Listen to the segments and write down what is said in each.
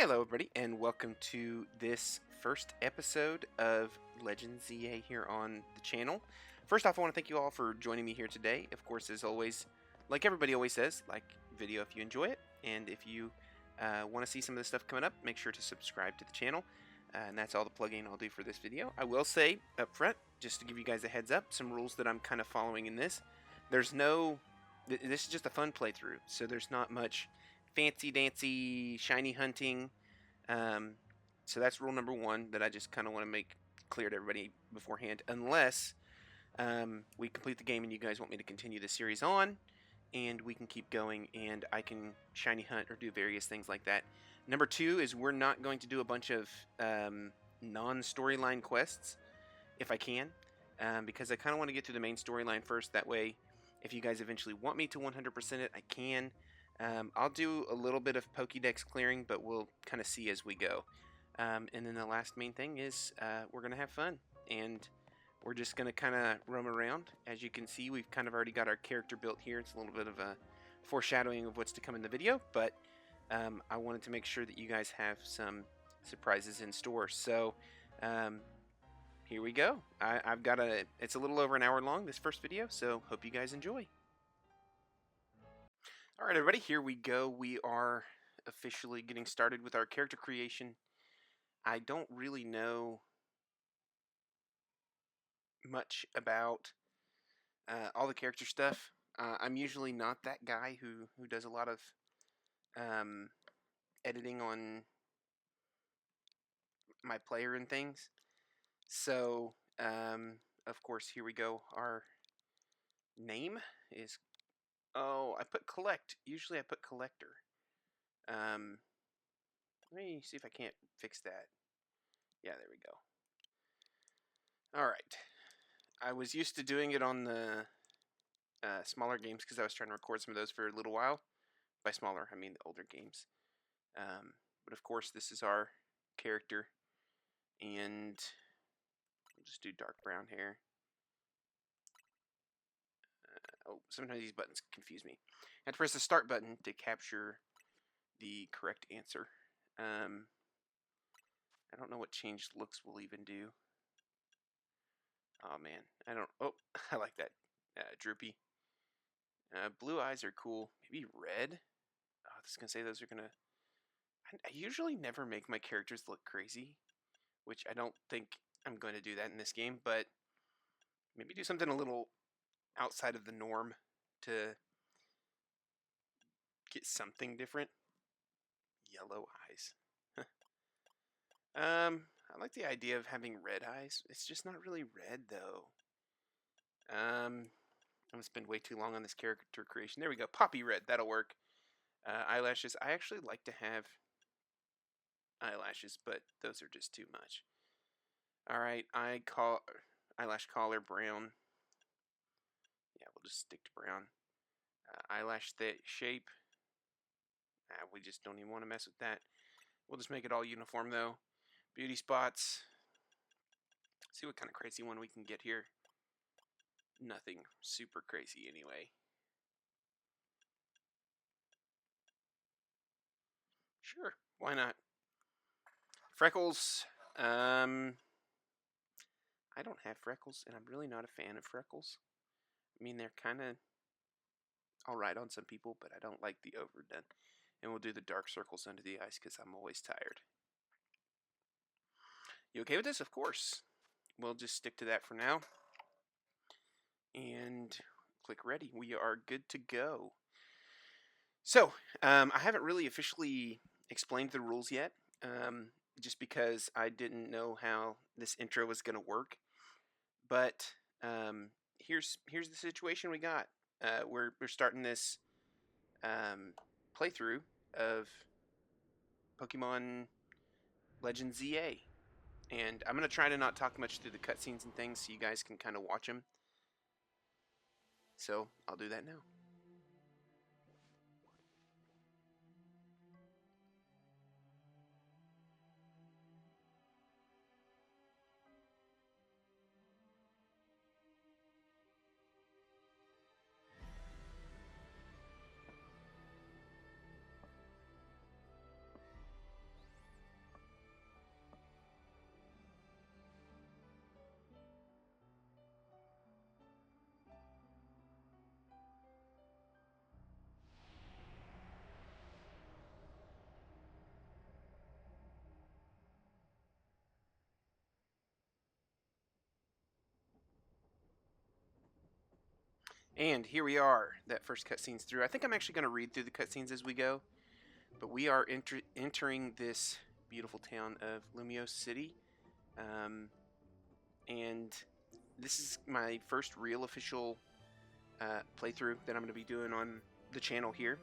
Hello, everybody, and welcome to this first episode of Legend ZA here on the channel. First off, I want to thank you all for joining me here today. Of course, as always, like everybody always says, like video if you enjoy it, and if you want to see some of this stuff coming up, make sure to subscribe to the channel. And that's all the plugging I'll do for this video. I will say up front, just to give you guys a heads up, some rules that I'm kind of following in this. There's no, this is just a fun playthrough, so there's not much fancy dancy shiny hunting. Um, so that's rule number one that I just kind of want to make clear to everybody beforehand. Unless we complete the game and you guys want me to continue the series on, and we can keep going and I can shiny hunt or do various things like that. Number two is we're not going to do a bunch of non-storyline quests if I can, because I kind of want to get to the main storyline first. That way, if you guys eventually want me to 100% it, I can. I'll do a little bit of Pokédex clearing, but we'll kind of see as we go. And then the last main thing is we're going to have fun. And we're just going to kind of roam around. As you can see, we've kind of already got our character built here. It's a little bit of a foreshadowing of what's to come in the video. But I wanted to make sure that you guys have some surprises in store. So here we go. I've got it's a little over an hour long, this first video. So hope you guys enjoy. All right, everybody, here we go. We are officially getting started with our character creation. I don't really know much about all the character stuff. I'm usually not that guy who does a lot of editing on my player and things. So, of course, here we go. Our name is... Oh, I put collect. Usually I put collector. Let me see if I can't fix that. Yeah, there we go. Alright. I was used to doing it on the smaller games because I was trying to record some of those for a little while. By smaller, I mean the older games. But of course, this is our character. And we'll just do dark brown hair. Oh, sometimes these buttons confuse me. I have to press the start button to capture the correct answer. I don't know what changed looks will even do. Oh man, I don't. Oh, I like that. Droopy. Blue eyes are cool. Maybe red. Oh, I was gonna say those are gonna. I usually never make my characters look crazy, which I don't think I'm going to do that in this game. But maybe do something a little outside of the norm to get something different. Yellow eyes. I like the idea of having red eyes. It's just not really red though. I'm gonna spend way too long on this character creation. There we go. Poppy red. That'll work. Eyelashes. I actually like to have eyelashes, but those are just too much. Alright, eyelash collar brown. Yeah, we'll just stick to brown. Eyelash shape. We just don't even want to mess with that. We'll just make it all uniform though. Beauty spots. See what kind of crazy one we can get here. Nothing super crazy anyway. Sure, why not? Freckles. I don't have freckles, and I'm really not a fan of freckles. I mean, they're kind of alright on some people, but I don't like the overdone. And we'll do the dark circles under the eyes because I'm always tired. You okay with this? Of course. We'll just stick to that for now. And click ready. We are good to go. So, I haven't really officially explained the rules yet, just because I didn't know how this intro was going to work. But here's the situation we got. We're starting this playthrough of Pokemon Legend ZA. And I'm going to try to not talk much through the cutscenes and things so you guys can kind of watch them. So I'll do that now. And here we are. That first cutscene's through. I think I'm actually going to read through the cutscenes as we go. But we are entering this beautiful town of Lumiose City. And this is my first real official playthrough that I'm going to be doing on the channel here.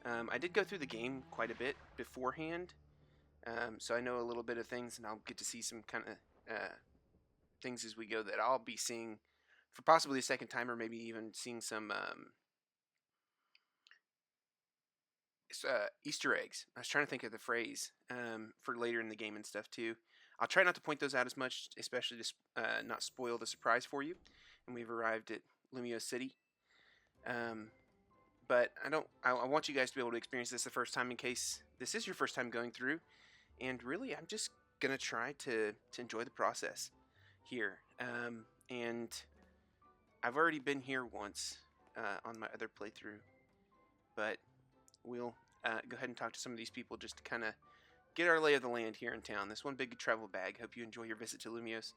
I did go through the game quite a bit beforehand. So I know a little bit of things, and I'll get to see some kind of things as we go that I'll be seeing for possibly a second time, or maybe even seeing some Easter eggs. I was trying to think of the phrase for later in the game and stuff too. I'll try not to point those out as much, especially to not spoil the surprise for you. And we've arrived at Lumiose City. But I want you guys to be able to experience this the first time in case this is your first time going through. And really, I'm just going to try to enjoy the process here. And I've already been here once on my other playthrough. But we'll go ahead and talk to some of these people just to kind of get our lay of the land here in town. This one big travel bag. Hope you enjoy your visit to Lumiose.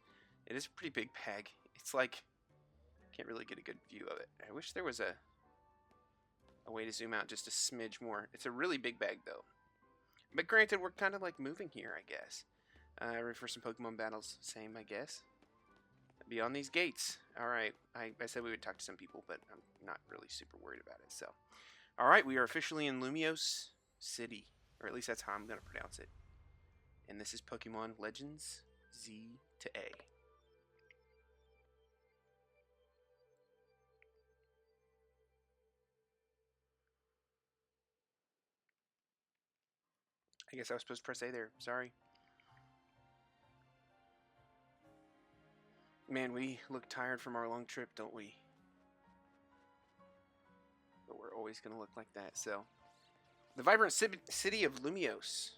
It is a pretty big bag. It's like, can't really get a good view of it. I wish there was a way to zoom out just a smidge more. It's a really big bag though. But granted, we're kind of like moving here, I guess. Ready for some Pokemon battles? Same, I guess. Beyond these gates. Alright, I said we would talk to some people, but I'm not really super worried about it, so. Alright, we are officially in Lumiose City. Or at least that's how I'm going to pronounce it. And this is Pokemon Legends Z to A. I guess I was supposed to press A there. Sorry. Man, we look tired from our long trip, don't we? But we're always going to look like that, so. The vibrant city of Lumiose.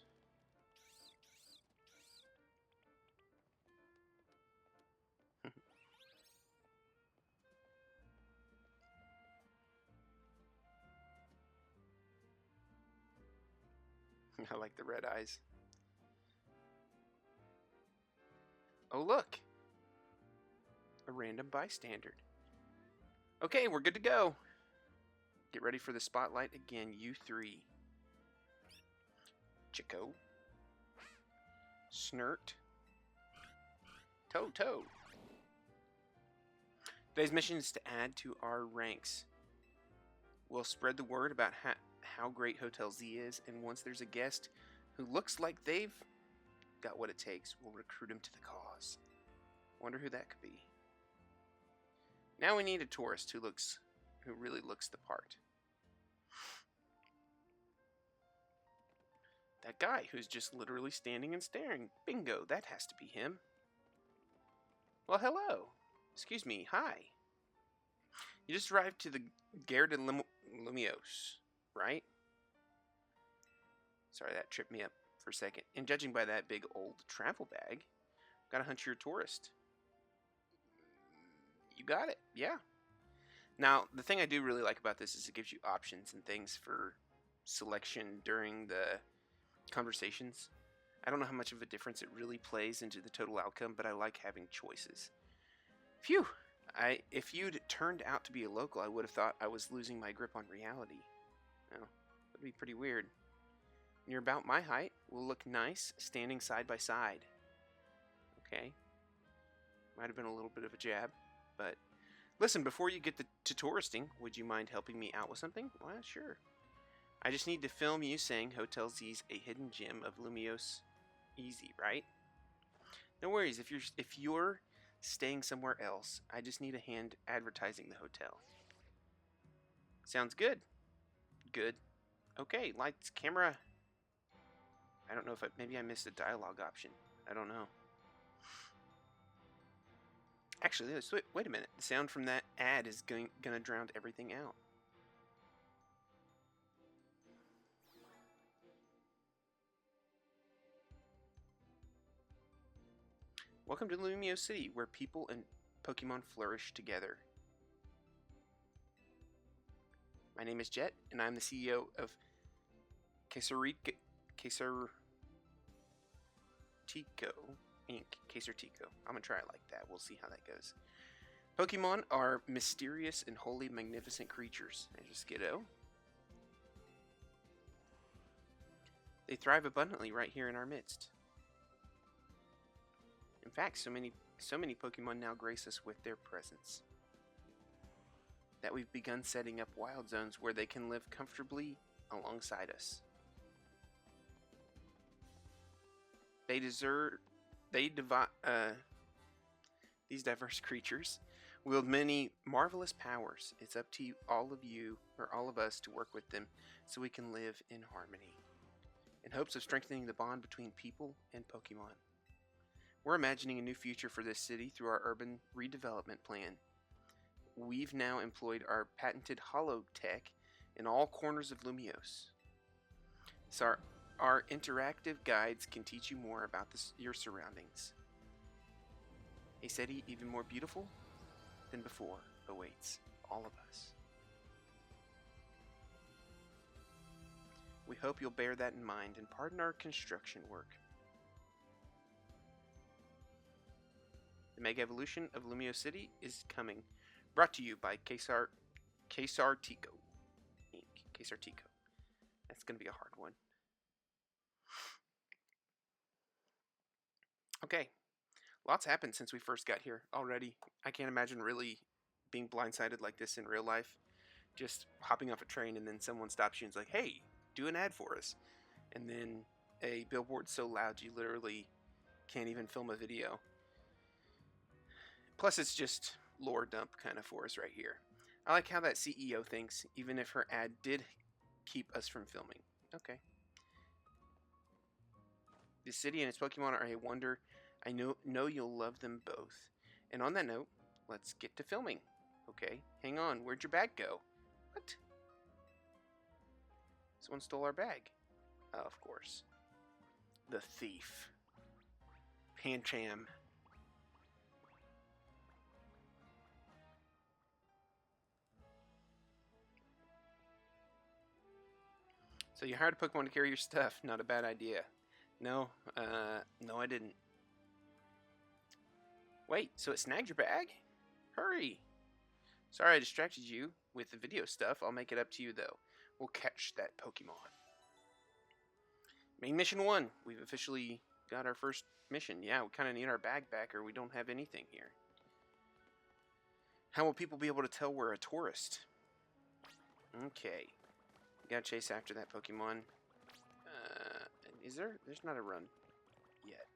I like the red eyes. Oh, look. A random bystander. Okay, we're good to go. Get ready for the spotlight again, you three. Chico. Snert. Toto. Today's mission is to add to our ranks. We'll spread the word about how great Hotel Z is, and once there's a guest who looks like they've got what it takes, we'll recruit him to the cause. Wonder who that could be. Now we need a tourist who really looks the part. That guy who's just literally standing and staring. Bingo, that has to be him. Well, hello. Excuse me, hi. You just arrived to the Gare de Lumiose, right? Sorry, that tripped me up for a second. And judging by that big old travel bag, gotta hunch you're a tourist. You got it, yeah. Now, the thing I do really like about this is it gives you options and things for selection during the conversations. I don't know how much of a difference it really plays into the total outcome, but I like having choices. Phew! If you'd turned out to be a local, I would have thought I was losing my grip on reality. Oh, that'd be pretty weird. You're about my height. We'll look nice standing side by side. Okay. Might have been a little bit of a jab, but listen, before you get to touristing, would you mind helping me out with something? Well, sure. I just need to film you saying Hotel Z's a hidden gem of Lumiose. Easy, right? No worries. If you're staying somewhere else, I just need a hand advertising the hotel. Sounds good. Good. Okay, lights, camera. I don't know if maybe I missed a dialogue option. I don't know. Actually, wait a minute. The sound from that ad is gonna drown everything out. Welcome to Lumiose City, where people and Pokemon flourish together. My name is Jet, and I'm the CEO of Casertico Inc. Casertico. I'm gonna try it like that. We'll see how that goes. Pokemon are mysterious and wholly magnificent creatures. There's a Skiddo. They thrive abundantly right here in our midst. In fact, so many Pokemon now grace us with their presence that we've begun setting up wild zones where they can live comfortably alongside us. These diverse creatures wield many marvelous powers. It's up to all of you, or all of us, to work with them so we can live in harmony, in hopes of strengthening the bond between people and Pokemon. We're imagining a new future for this city through our urban redevelopment plan. We've now employed our patented Holo Tech in all corners of Lumiose. So our interactive guides can teach you more about your surroundings. A city even more beautiful than before awaits all of us. We hope you'll bear that in mind and pardon our construction work. The Mega Evolution of Lumiose City is coming. Brought to you by Quesar Tico Inc. Quesar Tico. That's going to be a hard one. Okay. Lots happened since we first got here already. I can't imagine really being blindsided like this in real life. Just hopping off a train and then someone stops you and is like, hey, do an ad for us. And then a billboard so loud you literally can't even film a video. Plus, it's just lore dump kind of for us right here. I like how that CEO thinks, even if her ad did keep us from filming. Okay. This city and its Pokemon are a wonder. I know you'll love them both. And on that note, let's get to filming. Okay, hang on. Where'd your bag go? What? Someone stole our bag. Oh, of course. The thief. Pancham. So you hired a Pokemon to carry your stuff. Not a bad idea. No, I didn't. Wait, so it snagged your bag? Hurry! Sorry I distracted you with the video stuff. I'll make it up to you, though. We'll catch that Pokemon. Main mission 1. We've officially got our first mission. Yeah, we kind of need our bag back or we don't have anything here. How will people be able to tell we're a tourist? Okay. We gotta chase after that Pokemon. There's not a run yet.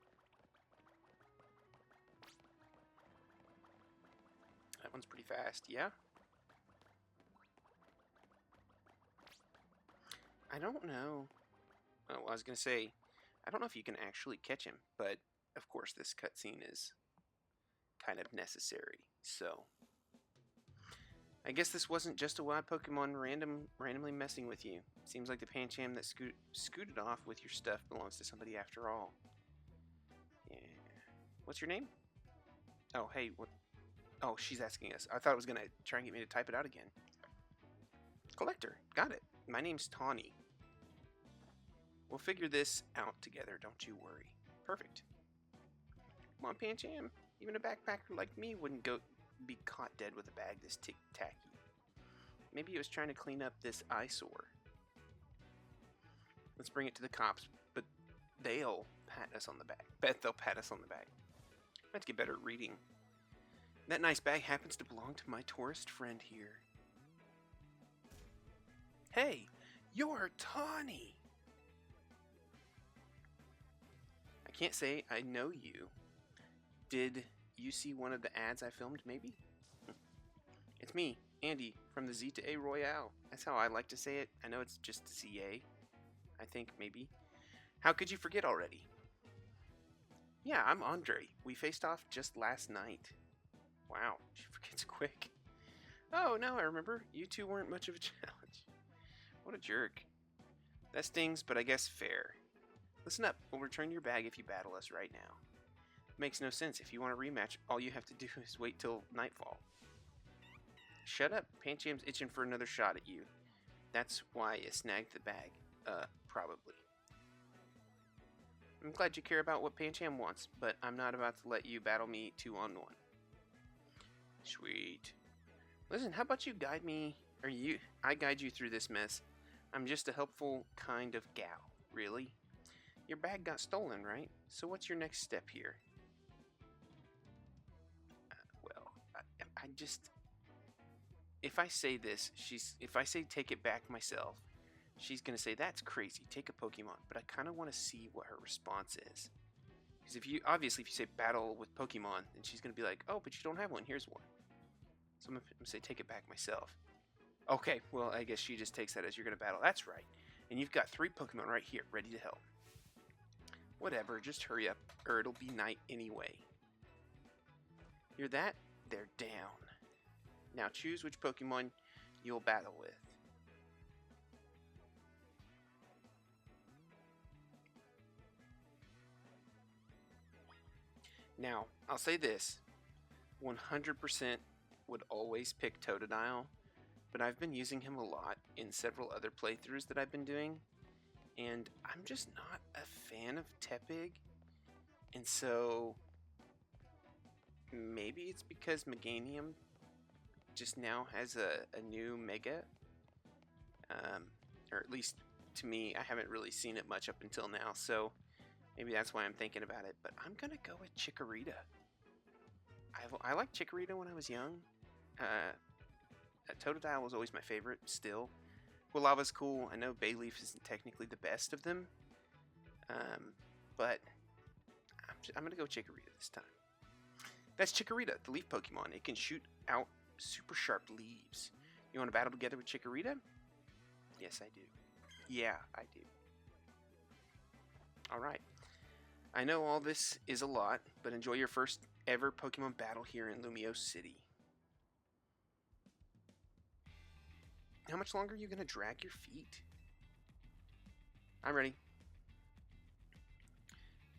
That one's pretty fast, yeah? I don't know. Oh, I was gonna say, I don't know if you can actually catch him, but of course this cutscene is kind of necessary, so I guess this wasn't just a wild Pokemon randomly messing with you. Seems like the Pancham that scooted off with your stuff belongs to somebody after all. Yeah. What's your name? Oh, hey, what? Oh, she's asking us. I thought it was going to try and get me to type it out again. Collector. Got it. My name's Tawny. We'll figure this out together, don't you worry. Perfect. Come on, Pancham. Even a backpacker like me wouldn't be caught dead with a bag this tacky. Maybe he was trying to clean up this eyesore. Let's bring it to the cops, but they'll pat us on the back. Bet they'll pat us on the back. I have to get better at reading. That nice bag happens to belong to my tourist friend here. Hey, you're Tawny. I can't say I know you. Did you see one of the ads I filmed, maybe? It's me, Andy, from the Z to A Royale. That's how I like to say it. I know it's just ZA. I think, maybe. How could you forget already? Yeah, I'm Andre. We faced off just last night. Wow, she forgets quick. Oh, now I remember. You two weren't much of a challenge. What a jerk. That stings, but I guess fair. Listen up. We'll return your bag if you battle us right now. Makes no sense. If you want a rematch, all you have to do is wait till nightfall. Shut up. Pancham's itching for another shot at you. That's why you snagged the bag. Probably. I'm glad you care about what Pancham wants, but I'm not about to let you battle me 2-on-1. Sweet. Listen, how about you guide me, or I guide you through this mess. I'm just a helpful kind of gal, really. Your bag got stolen, right? So what's your next step here? Well, I just... If I say this, if I say take it back myself, she's going to say, that's crazy, take a Pokemon. But I kind of want to see what her response is. Because if you say battle with Pokemon, then she's going to be like, oh, but you don't have one, here's one. So I'm going to say take it back myself. Okay, well, I guess she just takes that as you're going to battle. That's right. And you've got 3 Pokemon right here, ready to help. Whatever, just hurry up, or it'll be night anyway. Hear that? They're down. Now choose which Pokemon you'll battle with. Now, I'll say this. 100% would always pick Totodile, but I've been using him a lot in several other playthroughs that I've been doing, and I'm just not a fan of Tepig, and so maybe it's because Meganium just now has a new Mega, or at least to me, I haven't really seen it much up until now, so maybe that's why I'm thinking about it, but I'm gonna go with Chikorita. I liked Chikorita when I was young. Totodile was always my favorite, still. Quilava's cool. I know Bayleaf isn't technically the best of them, but I'm gonna go Chikorita this time. That's Chikorita, the leaf Pokemon. It can shoot out super sharp leaves. You want to battle together with Chikorita? Yes, I do. Yeah, I do. Alright. I know all this is a lot, but enjoy your first ever Pokemon battle here in Lumiose City. How much longer are you going to drag your feet? I'm ready.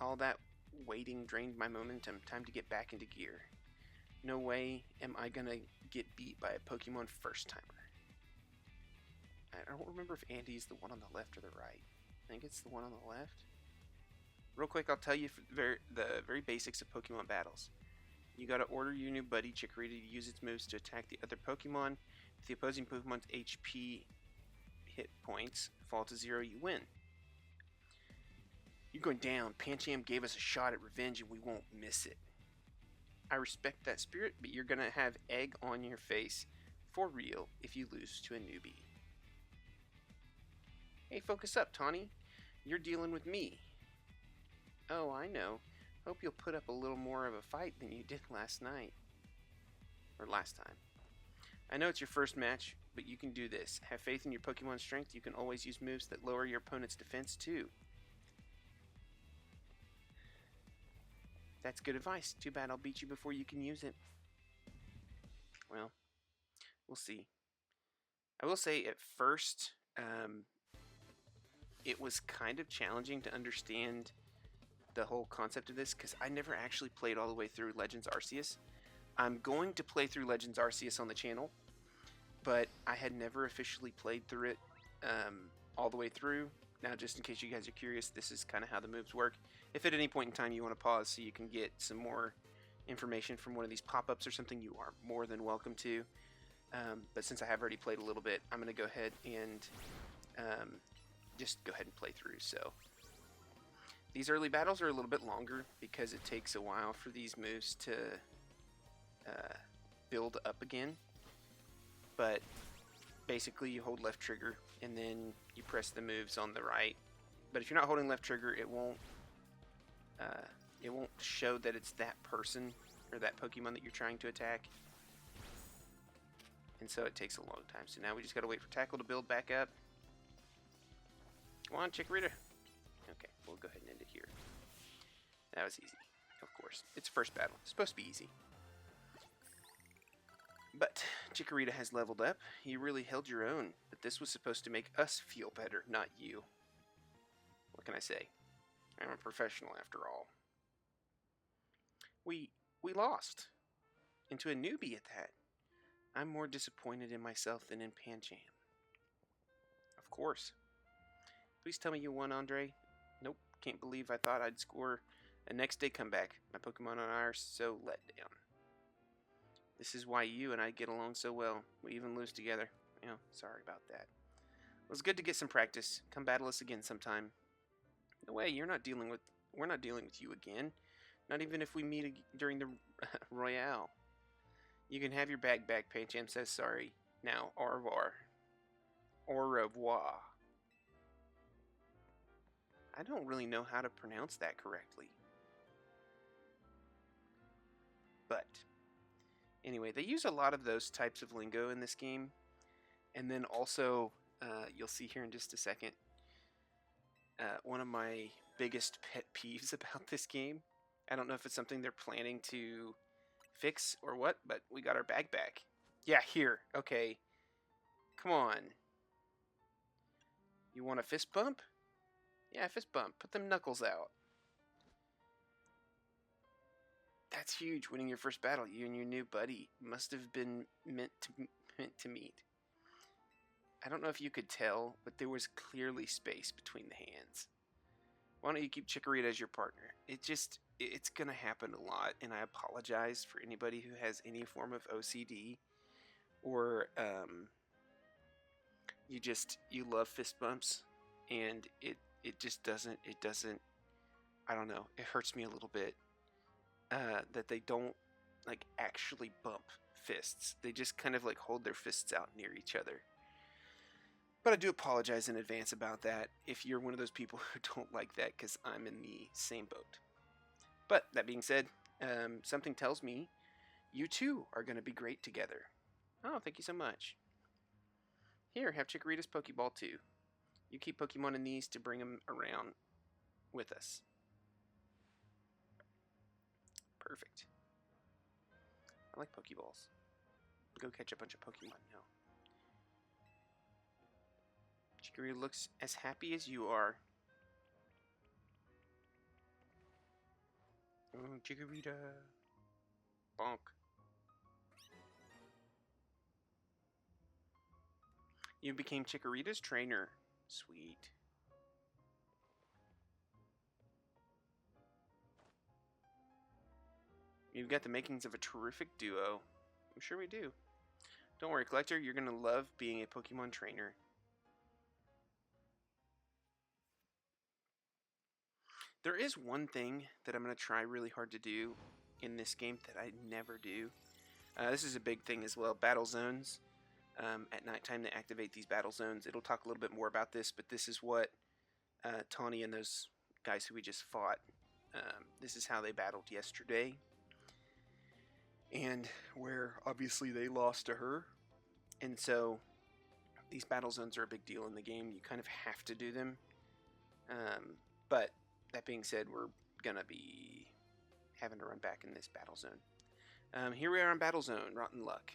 All that waiting drained my momentum. Time to get back into gear. No way am I going to get beat by a Pokemon first timer. I don't remember if Andy's the one on the left or the right. I think it's the one on the left. Real quick, I'll tell you the very basics of Pokemon battles. You gotta order your new buddy Chikorita to use its moves to attack the other Pokemon. If the opposing Pokemon's HP hit points fall to 0, you win. You're going down. Pancham gave us a shot at revenge and we won't miss it. I respect that spirit, but you're gonna have egg on your face for real if you lose to a newbie. Hey, focus up, Tawny. You're dealing with me. Oh, I know. Hope you'll put up a little more of a fight than you did last night. Or last time. I know it's your first match, but you can do this. Have faith in your Pokemon's strength. You can always use moves that lower your opponent's defense, too. That's good advice. Too bad I'll beat you before you can use it. Well, we'll see. I will say at first, it was kind of challenging to understand the whole concept of this because I never actually played all the way through Legends Arceus. I'm going to play through Legends Arceus on the channel, but I had never officially played through it all the way through. Now, just in case you guys are curious, this is kind of how the moves work. If at any point in time you want to pause so you can get some more information from one of these pop-ups or something, you are more than welcome to. But since I have already played a little bit, I'm going to go ahead and just go ahead and play through. So these early battles are a little bit longer because it takes a while for these moves to build up again. But basically you hold left trigger and then you press the moves on the right. But if you're not holding left trigger, it won't show that it's that person or that Pokemon that you're trying to attack. And so it takes a long time. So now we just gotta wait for Tackle to build back up. Come on, Chikorita. Okay, we'll go ahead and end it here. That was easy, of course. It's first battle. It's supposed to be easy. But Chikorita has leveled up. You really held your own, but this was supposed to make us feel better, not you. What can I say? I'm a professional after all. We lost. And to a newbie at that. I'm more disappointed in myself than in Pancham. Of course. Please tell me you won, Andre. Nope, can't believe I thought I'd score a next day comeback. My Pokemon and I are so let down. This is why you and I get along so well. We even lose together. Sorry about that. It was good to get some practice. Come battle us again sometime. No way, we're not dealing with you again. Not even if we meet during the Royale. You can have your bag back, Pancham says sorry. Now, au revoir. Au revoir. I don't really know how to pronounce that correctly. But, anyway, they use a lot of those types of lingo in this game. And then also, you'll see here in just a second, one of my biggest pet peeves about this game. I don't know if it's something they're planning to fix or what, but we got our bag back. Yeah, here. Okay. Come on. You want a fist bump? Yeah, fist bump. Put them knuckles out. That's huge. Winning your first battle. You and your new buddy must have been meant to meet. I don't know if you could tell, but there was clearly space between the hands. Why don't you keep Chikorita as your partner? It's going to happen a lot, and I apologize for anybody who has any form of OCD or you love fist bumps, and it just doesn't, I don't know, it hurts me a little bit that they don't like actually bump fists. They just kind of like hold their fists out near each other. But I do apologize in advance about that if you're one of those people who don't like that, because I'm in the same boat. But that being said, something tells me you two are going to be great together. Oh, thank you so much. Here, have Chikorita's Pokeball too. You keep Pokemon in these to bring them around with us. Perfect. I like Pokeballs. Go catch a bunch of Pokemon now. Chikorita looks as happy as you are. Oh, Chikorita. Bonk. You became Chikorita's trainer. Sweet. You've got the makings of a terrific duo. I'm sure we do. Don't worry, Collector. You're going to love being a Pokemon trainer. There is one thing that I'm going to try really hard to do in this game that I never do. This is a big thing as well. Battle zones. At nighttime, they activate these battle zones. It'll talk a little bit more about this, but this is what Tawny and those guys who we just fought, this is how they battled yesterday. And where obviously they lost to her. And so these battle zones are a big deal in the game. You kind of have to do them. But that being said, we're going to be having to run back in this battle zone. Here we are in Battle Zone, Rotten Luck.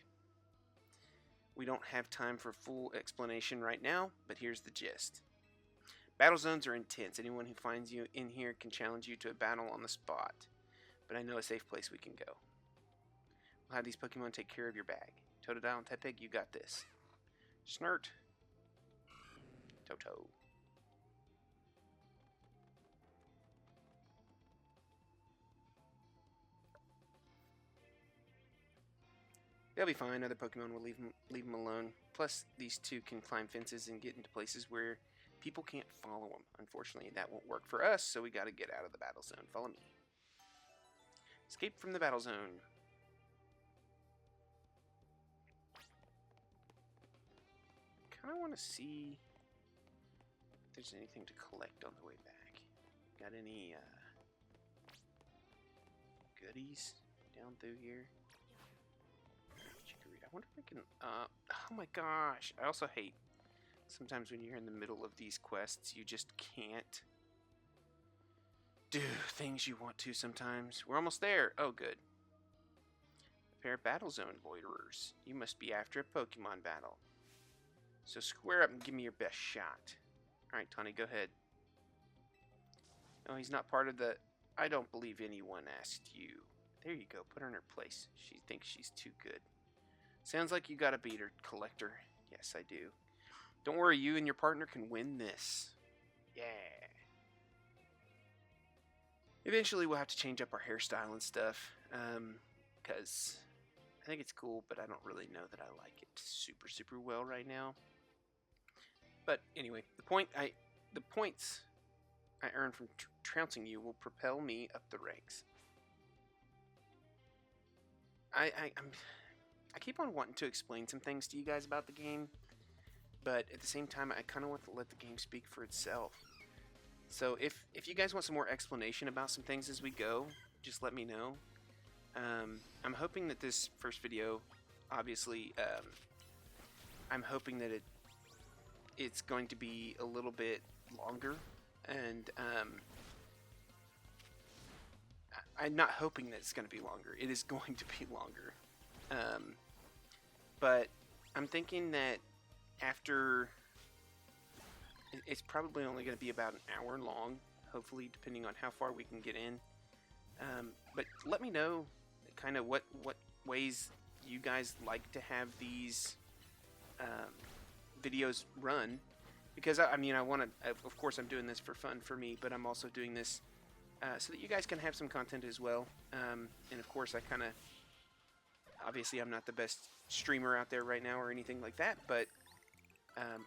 We don't have time for full explanation right now, but here's the gist. Battle zones are intense. Anyone who finds you in here can challenge you to a battle on the spot. But I know a safe place we can go. We'll have these Pokemon take care of your bag. Totodile and Tepig, you got this. Snert. Toto. They'll be fine. Other Pokemon will leave them alone. Plus, these two can climb fences and get into places where people can't follow them. Unfortunately, that won't work for us, so we got to get out of the battle zone. Follow me. Escape from the battle zone. Kind of want to see if there's anything to collect on the way back. Got any goodies down through here? I wonder if I can, oh my gosh. I also hate sometimes when you're in the middle of these quests, you just can't do things you want to sometimes. We're almost there. Oh, good. A pair of battle zone loiterers. You must be after a Pokemon battle. So square up and give me your best shot. Alright, Tawny, go ahead. No, he's not part of the... I don't believe anyone asked you. There you go. Put her in her place. She thinks she's too good. Sounds like you got to beat her, Collector. Yes, I do. Don't worry, you and your partner can win this. Yeah. Eventually, we'll have to change up our hairstyle and stuff. Because think it's cool, but I don't really know that I like it super well right now. But anyway, the points I earn from trouncing you will propel me up the ranks. I keep on wanting to explain some things to you guys about the game, but at the same time, I kind of want to let the game speak for itself. So if you guys want some more explanation about some things as we go, just let me know. I'm hoping that this first video, obviously, I'm hoping that it's going to be a little bit longer, and I'm not hoping that it's going to be longer. It is going to be longer. But I'm thinking that after, it's probably only going to be about an hour long, hopefully, depending on how far we can get in. But let me know kind of what ways you guys like to have these videos run, because I mean, I want to, of course I'm doing this for fun for me, but I'm also doing this so that you guys can have some content as well. And of course, obviously I'm not the best streamer out there right now or anything like that, but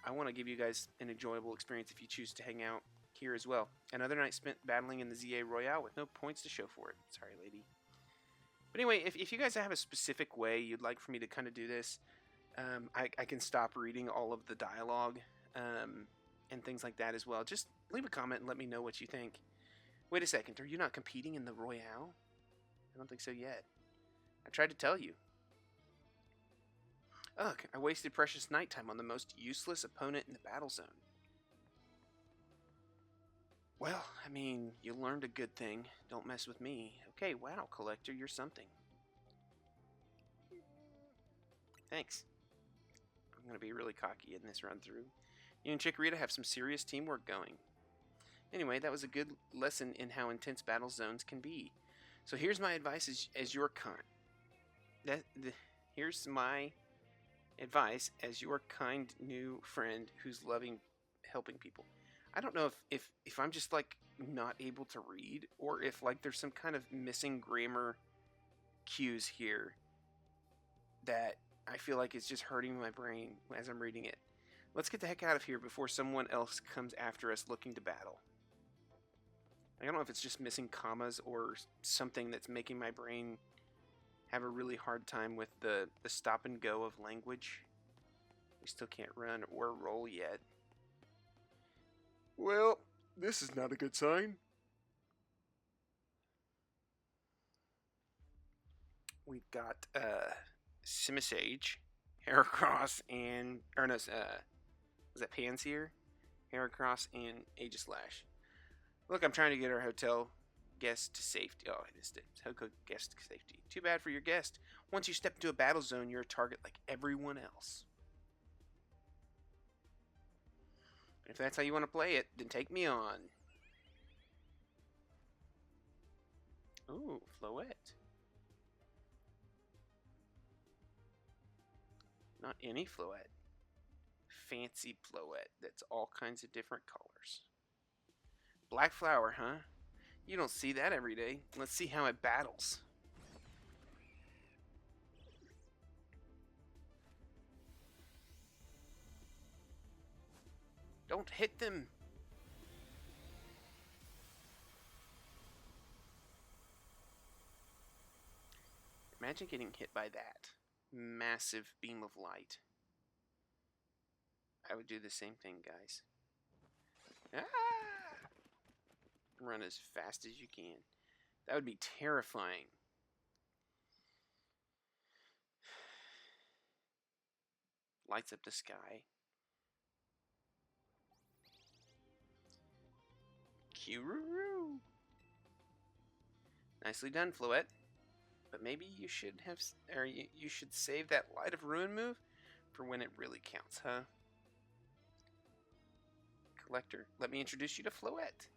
I want to give you guys an enjoyable experience if you choose to hang out here as well. Another night spent battling in the ZA Royale with no points to show for it. Sorry, lady. But anyway, if you guys have a specific way you'd like for me to kind of do this, I can stop reading all of the dialogue and things like that as well. Just leave a comment and let me know what you think. Wait a second, are you not competing in the Royale? I don't think so yet. I tried to tell you. Ugh, I wasted precious nighttime on the most useless opponent in the battle zone. Well, I mean, you learned a good thing. Don't mess with me. Okay, wow, Collector, you're something. Thanks. I'm going to be really cocky in this run-through. You and Chikorita have some serious teamwork going. Anyway, that was a good lesson in how intense battle zones can be. So here's my advice as your here's my advice as your kind new friend who's loving helping people. I don't know if I'm just like not able to read, or if like there's some kind of missing grammar cues here that I feel like it's just hurting my brain as I'm reading it. Let's get the heck out of here before someone else comes after us looking to battle. I don't know if it's just missing commas or something that's making my brain have a really hard time with the stop and go of language. We still can't run or roll yet. Well, this is not a good sign. We've got Simisage, Heracross, and was that Pansear? Heracross and Aegislash. Look, I'm trying to get our hotel guest to safety. Oh, I missed it. Hotel guest to safety. Too bad for your guest. Once you step into a battle zone, you're a target like everyone else. If that's how you want to play it, then take me on. Ooh, Floette. Not any Floette. Fancy Floette that's all kinds of different colors. Black Flower, huh? You don't see that every day. Let's see how it battles. Don't hit them. Imagine getting hit by that massive beam of light. I would do the same thing, guys. Ah! Run as fast as you can. That would be terrifying. Lights up the sky. Kiruru. Nicely done, Floette. But maybe you should have, or you should save that Light of Ruin move for when it really counts, huh? Collector, let me introduce you to Floette.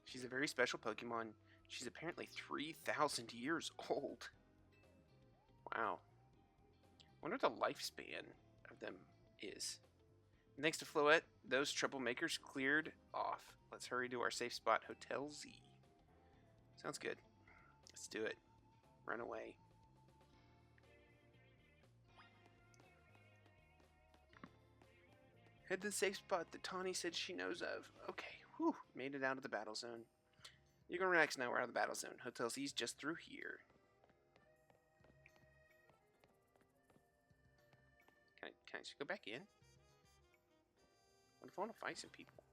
She's a very special Pokemon. She's apparently 3,000 years old. Wow. I wonder what the lifespan of them is. And thanks to Floette, those troublemakers cleared off. Let's hurry to our safe spot, Hotel Z. Sounds good. Let's do it. Run away. Head to the safe spot that Tawny said she knows of. Okay, whew, made it out of the battle zone. You can relax now, we're out of the battle zone. Hotel Z's just through here. Can I just go back in? What if I want to fight some people?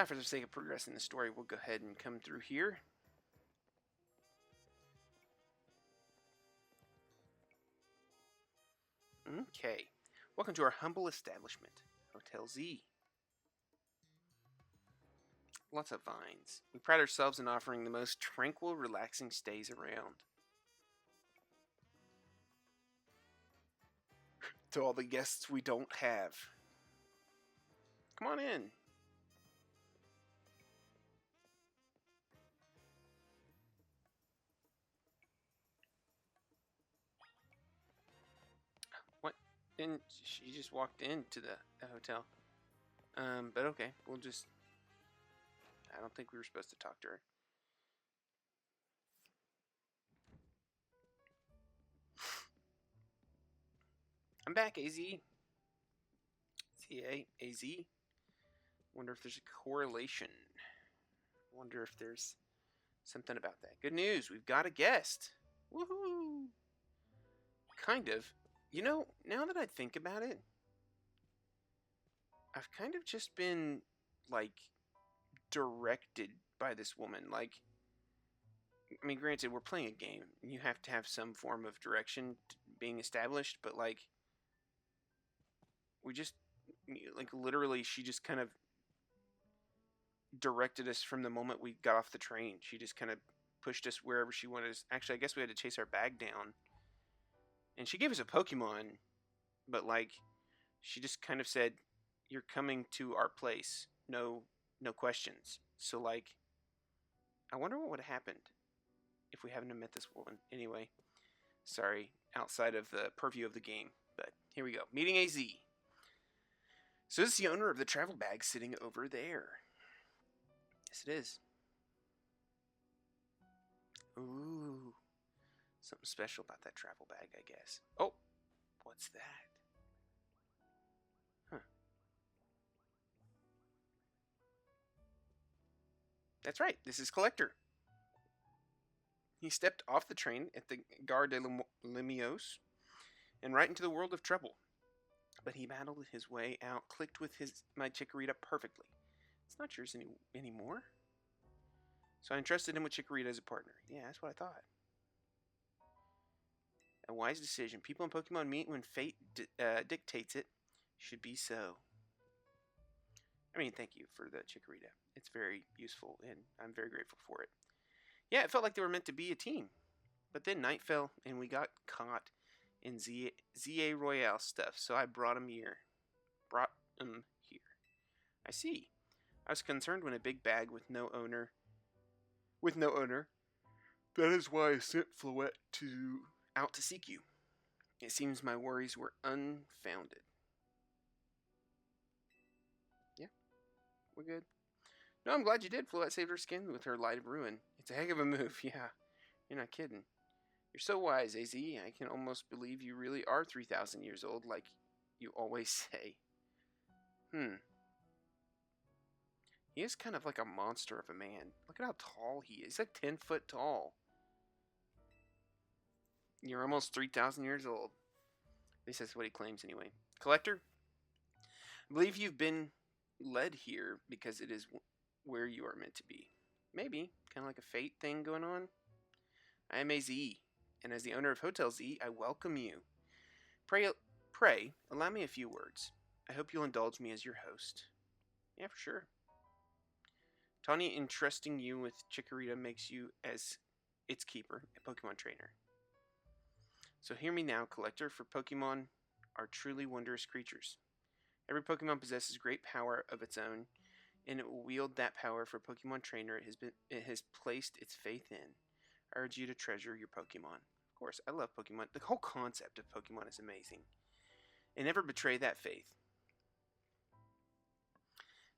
For the sake of progressing the story, we'll go ahead and come through here. Okay. Welcome to our humble establishment, Hotel Z. Lots of vines. We pride ourselves in offering the most tranquil, relaxing stays around. To all the guests we don't have. Come on in. What? Didn't she just walked into the hotel? But okay, we'll just... I don't think we were supposed to talk to her. I'm back, AZ. CA, AZ. Wonder if there's a correlation. Wonder if there's something about that. Good news, we've got a guest. Woohoo! Kind of. You know, now that I think about it, I've kind of just been, like, directed by this woman. Like, I mean, granted, we're playing a game. You have to have some form of direction being established, but, like, we just, like, literally, she just kind of directed us from the moment we got off the train. She just kind of pushed us wherever she wanted us. Actually, I guess we had to chase our bag down. And she gave us a Pokemon, but, like, she just kind of said, you're coming to our place. No questions. So, like, I wonder what would have happened if we hadn't met this woman. Anyway, sorry, outside of the purview of the game. But here we go. Meeting AZ. So this is the owner of the travel bag sitting over there. Yes, it is. Ooh. Something special about that travel bag, I guess. Oh, what's that? Huh. That's right, this is Collector. He stepped off the train at the Gare de Limios and right into the world of trouble. But he battled his way out, clicked with my Chikorita perfectly. It's not yours anymore. So I entrusted him with Chikorita as a partner. Yeah, that's what I thought. A wise decision. People in Pokemon meet when fate dictates it. Should be so. I mean, thank you for the Chikorita. It's very useful, and I'm very grateful for it. Yeah, it felt like they were meant to be a team. But then night fell, and we got caught in ZA Royale stuff, so I brought him here. I see. I was concerned when a big bag with no owner. That is why I sent Floette out to seek you. It seems my worries were unfounded. Yeah, we're good. No, I'm glad you did. Floette saved her skin with her Light of Ruin. It's a heck of a move, yeah. You're not kidding. You're so wise, AZ. I can almost believe you really are 3,000 years old, like you always say. He is kind of like a monster of a man. Look at how tall he is. He's like 10 foot tall. You're almost 3,000 years old. At least that's what he claims anyway. Collector, I believe you've been led here because it is where you are meant to be. Maybe. Kind of like a fate thing going on. I am AZ, and as the owner of Hotel Z, I welcome you. Pray, allow me a few words. I hope you'll indulge me as your host. Yeah, for sure. Tawny entrusting you with Chikorita makes you as its keeper, a Pokemon trainer. So hear me now, Collector, for Pokemon are truly wondrous creatures. Every Pokemon possesses great power of its own, and it will wield that power for Pokemon trainer it has placed its faith in. I urge you to treasure your Pokemon. Of course, I love Pokemon. The whole concept of Pokemon is amazing. And never betray that faith.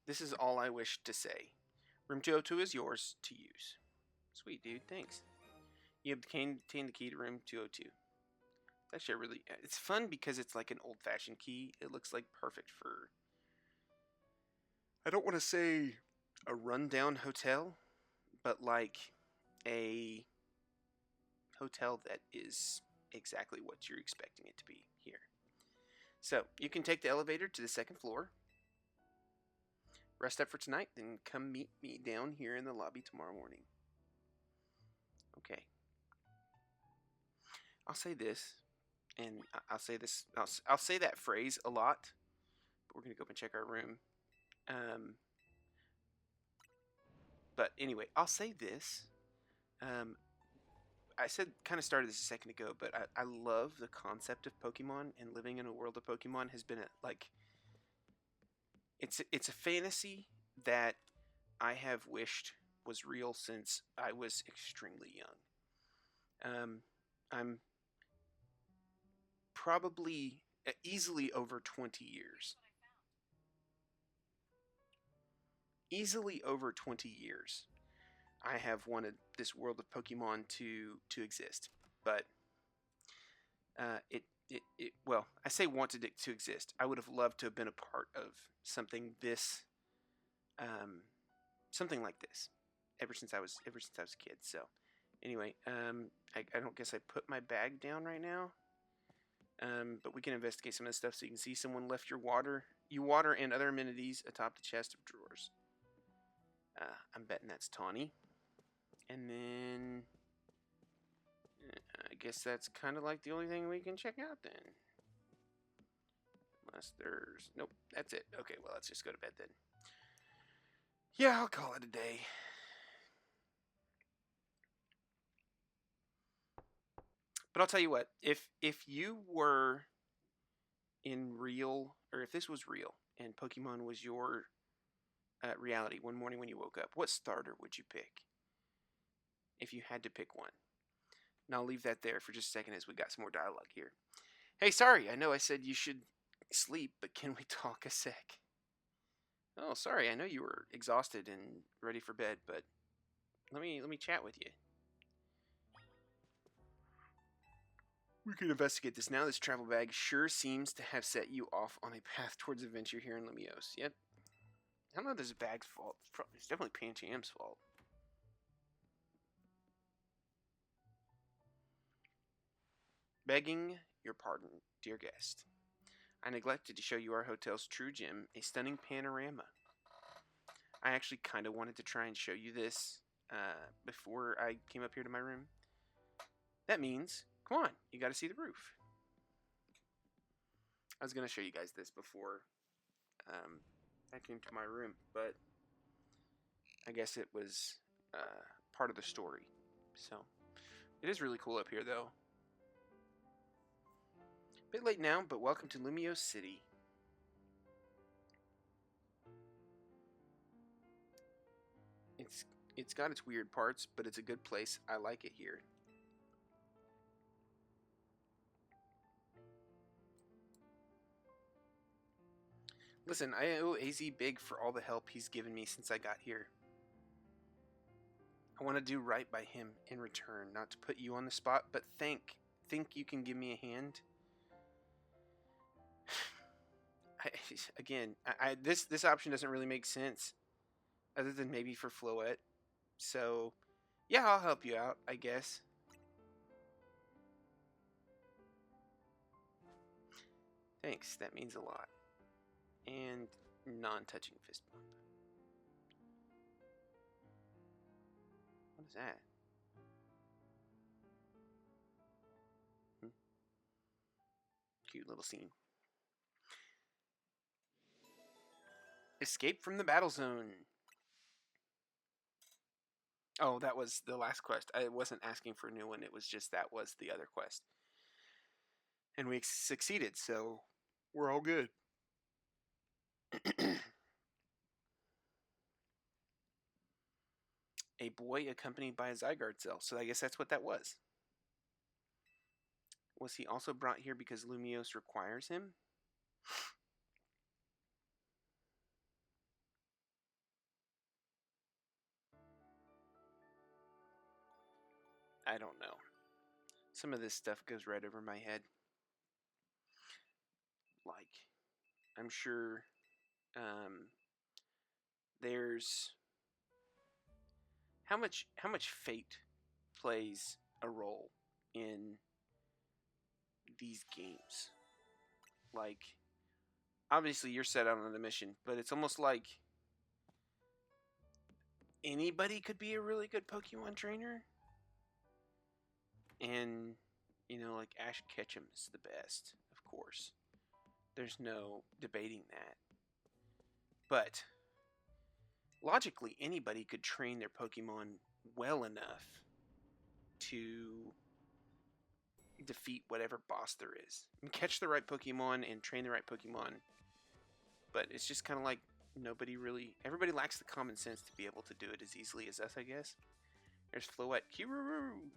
This is all I wish to say. Room 202 is yours to use. Sweet, dude. Thanks. You obtained the key to room 202. Actually, it's fun because it's like an old-fashioned key. It looks like perfect for, I don't want to say a rundown hotel, but like a hotel that is exactly what you're expecting it to be here. So you can take the elevator to the second floor, rest up for tonight, then come meet me down here in the lobby tomorrow morning. Okay. I'll say this, and I'll say this. I'll say that phrase a lot. But we're gonna go up and check our room. Um, but anyway, I'll say this. Um, I said kind of started this a second ago, but I love the concept of Pokemon, and living in a world of Pokemon has been like it's a fantasy that I have wished was real since I was extremely young. I'm probably easily over 20 years. Easily over 20 years. I have wanted this world of Pokemon to exist, but well, I say wanted it to exist. I would have loved to have been a part of something this, um, something like this, ever since I was a kid. So, anyway, I don't guess I put my bag down right now. But we can investigate some of this stuff so you can see someone left your water and other amenities atop the chest of drawers. I'm betting that's Tawny. And then I guess that's kind of like the only thing we can check out then. Unless there's... Nope, that's it. Okay, well, let's just go to bed then. Yeah, I'll call it a day. But I'll tell you what, if you were in real, or if this was real, and Pokemon was your reality one morning when you woke up, what starter would you pick? If you had to pick one. And I'll leave that there for just a second as we got some more dialogue here. Hey, sorry, I know I said you should sleep, but can we talk a sec? Oh, sorry, I know you were exhausted and ready for bed, but let me chat with you. We can investigate this now. This travel bag sure seems to have set you off on a path towards adventure here in Lumiose. Yep. I don't know if this is Bag's fault. It's definitely Pancham's fault. Begging your pardon, dear guest. I neglected to show you our hotel's true gem, a stunning panorama. I actually kind of wanted to try and show you this before I came up here to my room. That means, come on, you got to see the roof. I was going to show you guys this before I came to my room, but I guess it was part of the story. So, it is really cool up here, though. Bit late now, but welcome to Lumiose City. It's got its weird parts, but it's a good place. I like it here. Listen, I owe AZ big for all the help he's given me since I got here. I want to do right by him in return, not to put you on the spot, but think you can give me a hand? This option doesn't really make sense, other than maybe for Floette. So, yeah, I'll help you out, I guess. Thanks, that means a lot. And non-touching fist bump. What is that? Cute little scene. Escape from the battle zone. Oh, that was the last quest. I wasn't asking for a new one. It was just that was the other quest. And we succeeded, so we're all good. A boy accompanied by a Zygarde cell. So I guess that's what that was. Was he also brought here because Lumiose requires him? I don't know. Some of this stuff goes right over my head. I'm sure um, there's how much fate plays a role in these games. Like, obviously you're set out on a mission, but it's almost like anybody could be a really good Pokemon trainer. And, like Ash Ketchum is the best, of course. There's no debating that. But logically, anybody could train their Pokemon well enough to defeat whatever boss there is. And catch the right Pokemon and train the right Pokemon. But it's just kind of like everybody lacks the common sense to be able to do it as easily as us, I guess. There's Floette. Cururu.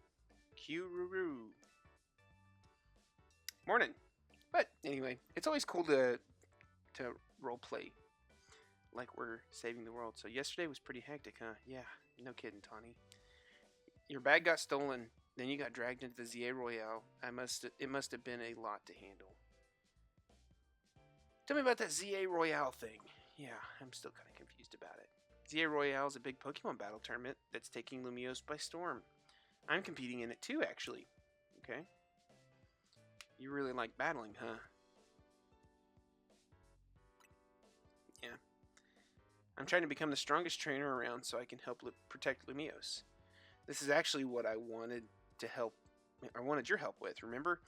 Morning. But anyway, it's always cool to role play like we're saving the world. So yesterday was pretty hectic, huh? Yeah, no kidding, Tawny. Your bag got stolen, then you got dragged into the ZA Royale. It must have been a lot to handle. Tell me about that ZA Royale thing. Yeah, I'm still kind of confused about it. ZA Royale is a big Pokemon battle tournament that's taking Lumiose by storm. I'm competing in it too, actually. Okay. You really like battling, huh? Yeah. I'm trying to become the strongest trainer around so I can help protect Lumiose. This is actually what I wanted your help with. Remember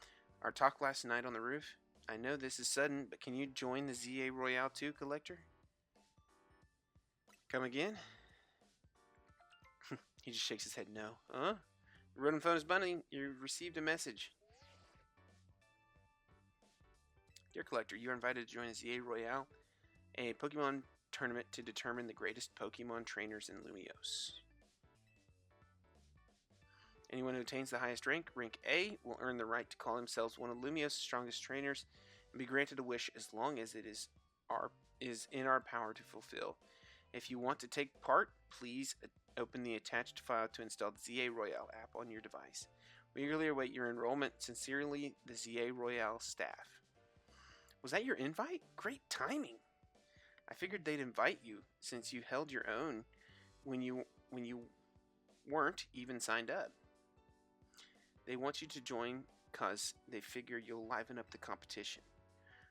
our talk last night on the roof? I know this is sudden, but can you join the ZA Royale 2, Collector? Come again? He just shakes his head no. Huh? The Rotom phone is buzzing. You received a message. Dear Collector, you are invited to join the ZA Royale, a Pokemon tournament to determine the greatest Pokemon trainers in Lumiose. Anyone who attains the highest rank A, will earn the right to call themselves one of Lumiose's strongest trainers and be granted a wish as long as it is in our power to fulfill. If you want to take part, please open the attached file to install the ZA Royale app on your device. We eagerly await your enrollment. Sincerely, the ZA Royale staff. Was that your invite? Great timing. I figured they'd invite you since you held your own when you weren't even signed up. They want you to join because they figure you'll liven up the competition.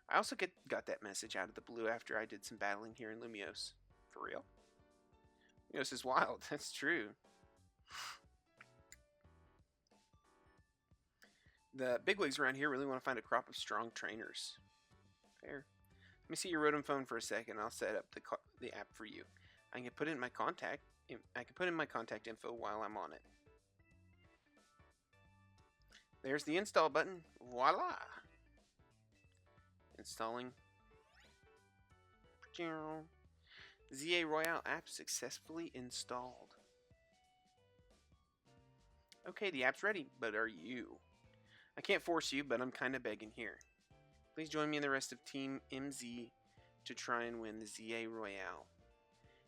I also got that message out of the blue after I did some battling here in Lumiose. For real? Lumiose is wild. That's true. The bigwigs around here really want to find a crop of strong trainers. Fair. Let me see your Rotom phone for a second. I'll set up the app for you. I can put in my contact info while I'm on it. There's the install button. Voila! Installing. ZA Royale app successfully installed. Okay, the app's ready, but are you? I can't force you, but I'm kind of begging here. Please join me and the rest of Team MZ to try and win the ZA Royale.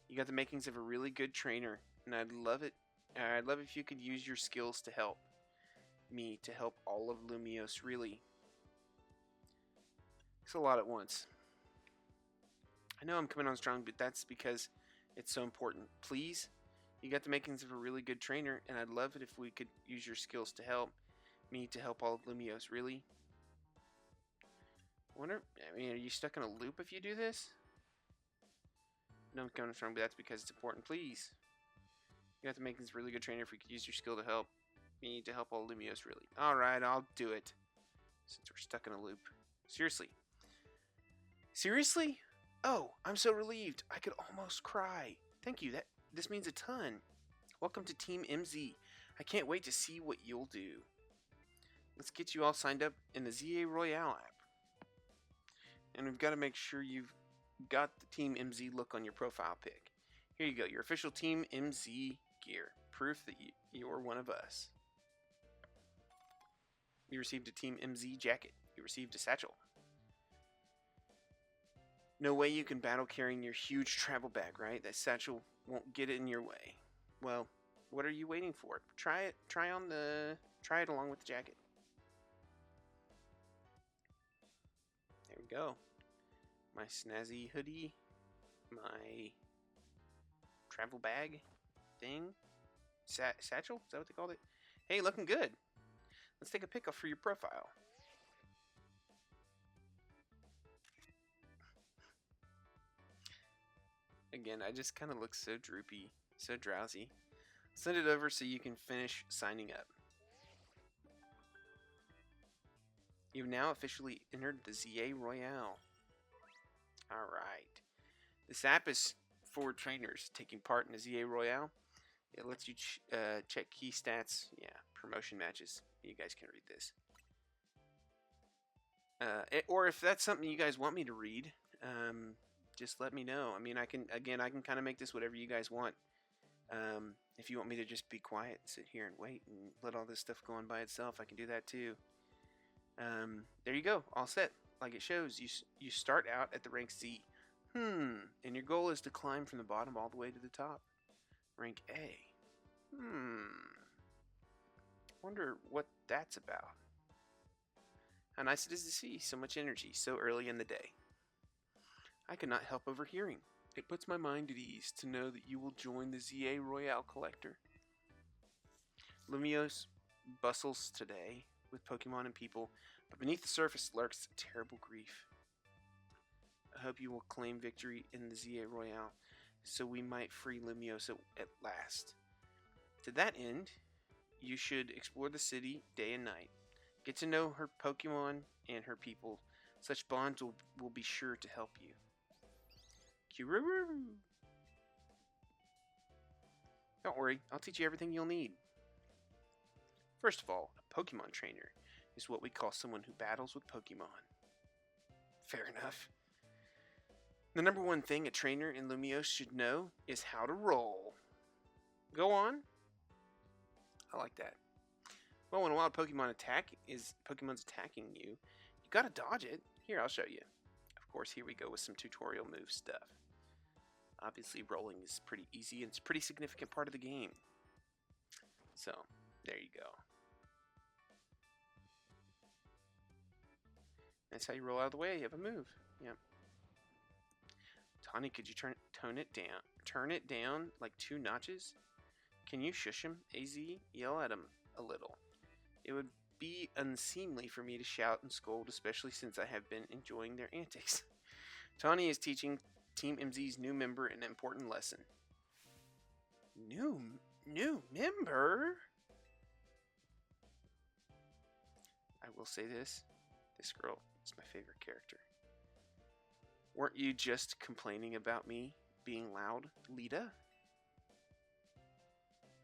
You got the makings of a really good trainer, and I'd love if you could use your skills to help me to help all of Lumiose, really. It's a lot at once. I know I'm coming on strong, but that's because it's so important. Please, you got the makings of a really good trainer, and I'd love it if we could use your skills to help me to help all of Lumiose, really. Are you stuck in a loop if you do this? No, I'm coming strong, but that's because it's important. Please, you got the makings of a really good trainer if we could use your skill to help me to help all Lumiose, really. Alright, I'll do it. Since we're stuck in a loop. Seriously? Seriously? Oh, I'm so relieved. I could almost cry. Thank you. This means a ton. Welcome to Team MZ. I can't wait to see what you'll do. Let's get you all signed up in the ZA Royale app. And we've got to make sure you've got the Team MZ look on your profile pic. Here you go, your official Team MZ gear. Proof that you're one of us. You received a Team MZ jacket. You received a satchel. No way you can battle carrying your huge travel bag, right? That satchel won't get in your way. Well, what are you waiting for? Try it. Try it along with the jacket. There we go. my snazzy hoodie, my travel bag thing, satchel. Is that what they called it? Hey, looking good. Let's take a pic for your profile. Again, I just kind of look so droopy, so drowsy. Send it over so you can finish signing up. You've now officially entered the ZA Royale. Alright. This app is for trainers taking part in the ZA Royale. It lets you check key stats. Yeah, promotion matches. You guys can read this. Or if that's something you guys want me to read, just let me know. I mean, I can kind of make this whatever you guys want. If you want me to just be quiet, sit here and wait, and let all this stuff go on by itself, I can do that too. There you go, all set. Like it shows, you start out at the rank Z. And your goal is to climb from the bottom all the way to the top. Rank A. Wonder what that's about. How nice it is to see so much energy so early in the day. I cannot help overhearing. It puts my mind at ease to know that you will join the ZA Royale Collector. Lumiose bustles today with Pokemon and people, but beneath the surface lurks terrible grief. I hope you will claim victory in the ZA Royale, so we might free Lumiose at last. To that end, you should explore the city day and night. Get to know her Pokemon and her people. Such bonds will be sure to help you. Kiruru! Don't worry, I'll teach you everything you'll need. First of all, a Pokemon trainer is what we call someone who battles with Pokemon. Fair enough. The number one thing a trainer in Lumiose should know is how to roll. Go on. I like that. Well, when a wild Pokemon's attacking you, you gotta dodge it. Here, I'll show you. Of course, here we go with some tutorial move stuff. Obviously, rolling is pretty easy, and it's a pretty significant part of the game. So, there you go. That's how you roll out of the way. You have a move. Yep. Tawny, could you turn it down like 2 notches? Can you shush him? AZ, yell at him a little. It would be unseemly for me to shout and scold, especially since I have been enjoying their antics. Tawny is teaching Team MZ's new member an important lesson. New member? I will say this. This girl is my favorite character. Weren't you just complaining about me being loud, Lita?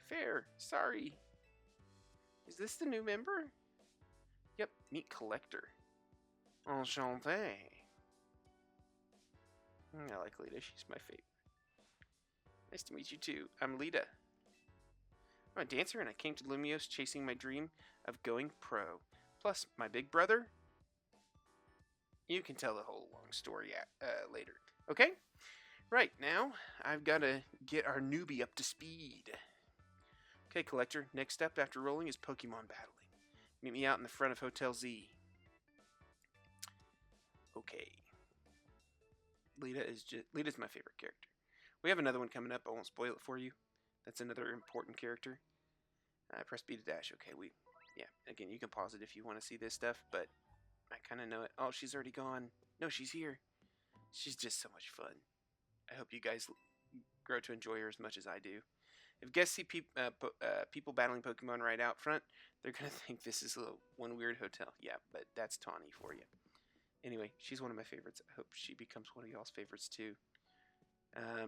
Fair. Sorry. Is this the new member? Yep, meet Collector. Enchanté. I like Lita. She's my favorite. Nice to meet you too. I'm Lita. I'm a dancer and I came to Lumiose chasing my dream of going pro. Plus, my big brother. You can tell the whole long story later. Okay? Right, now, I've got to get our newbie up to speed. Okay, Collector, next step after rolling is Pokemon battling. Meet me out in the front of Hotel Z. Okay. Lita's my favorite character. We have another one coming up. I won't spoil it for you. That's another important character. Press B to dash. Okay, again, you can pause it if you want to see this stuff, but I kind of know it. Oh, she's already gone. No, she's here. She's just so much fun. I hope you guys grow to enjoy her as much as I do. If guests see people battling Pokemon right out front, they're going to think this is one weird hotel. Yeah, but that's Tawny for you. Anyway, she's one of my favorites. I hope she becomes one of y'all's favorites too. I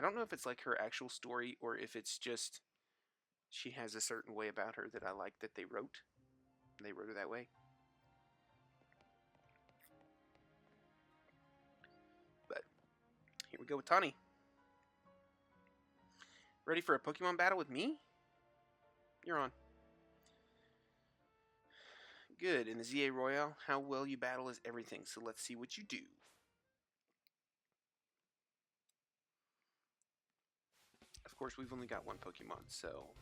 don't know if it's like her actual story or if it's just she has a certain way about her that I like that they wrote. They wrote her that way. But here we go with Tawny. Ready for a Pokemon battle with me? You're on. Good. In the ZA Royale, how well you battle is everything, so let's see what you do. Of course, we've only got one Pokemon, so...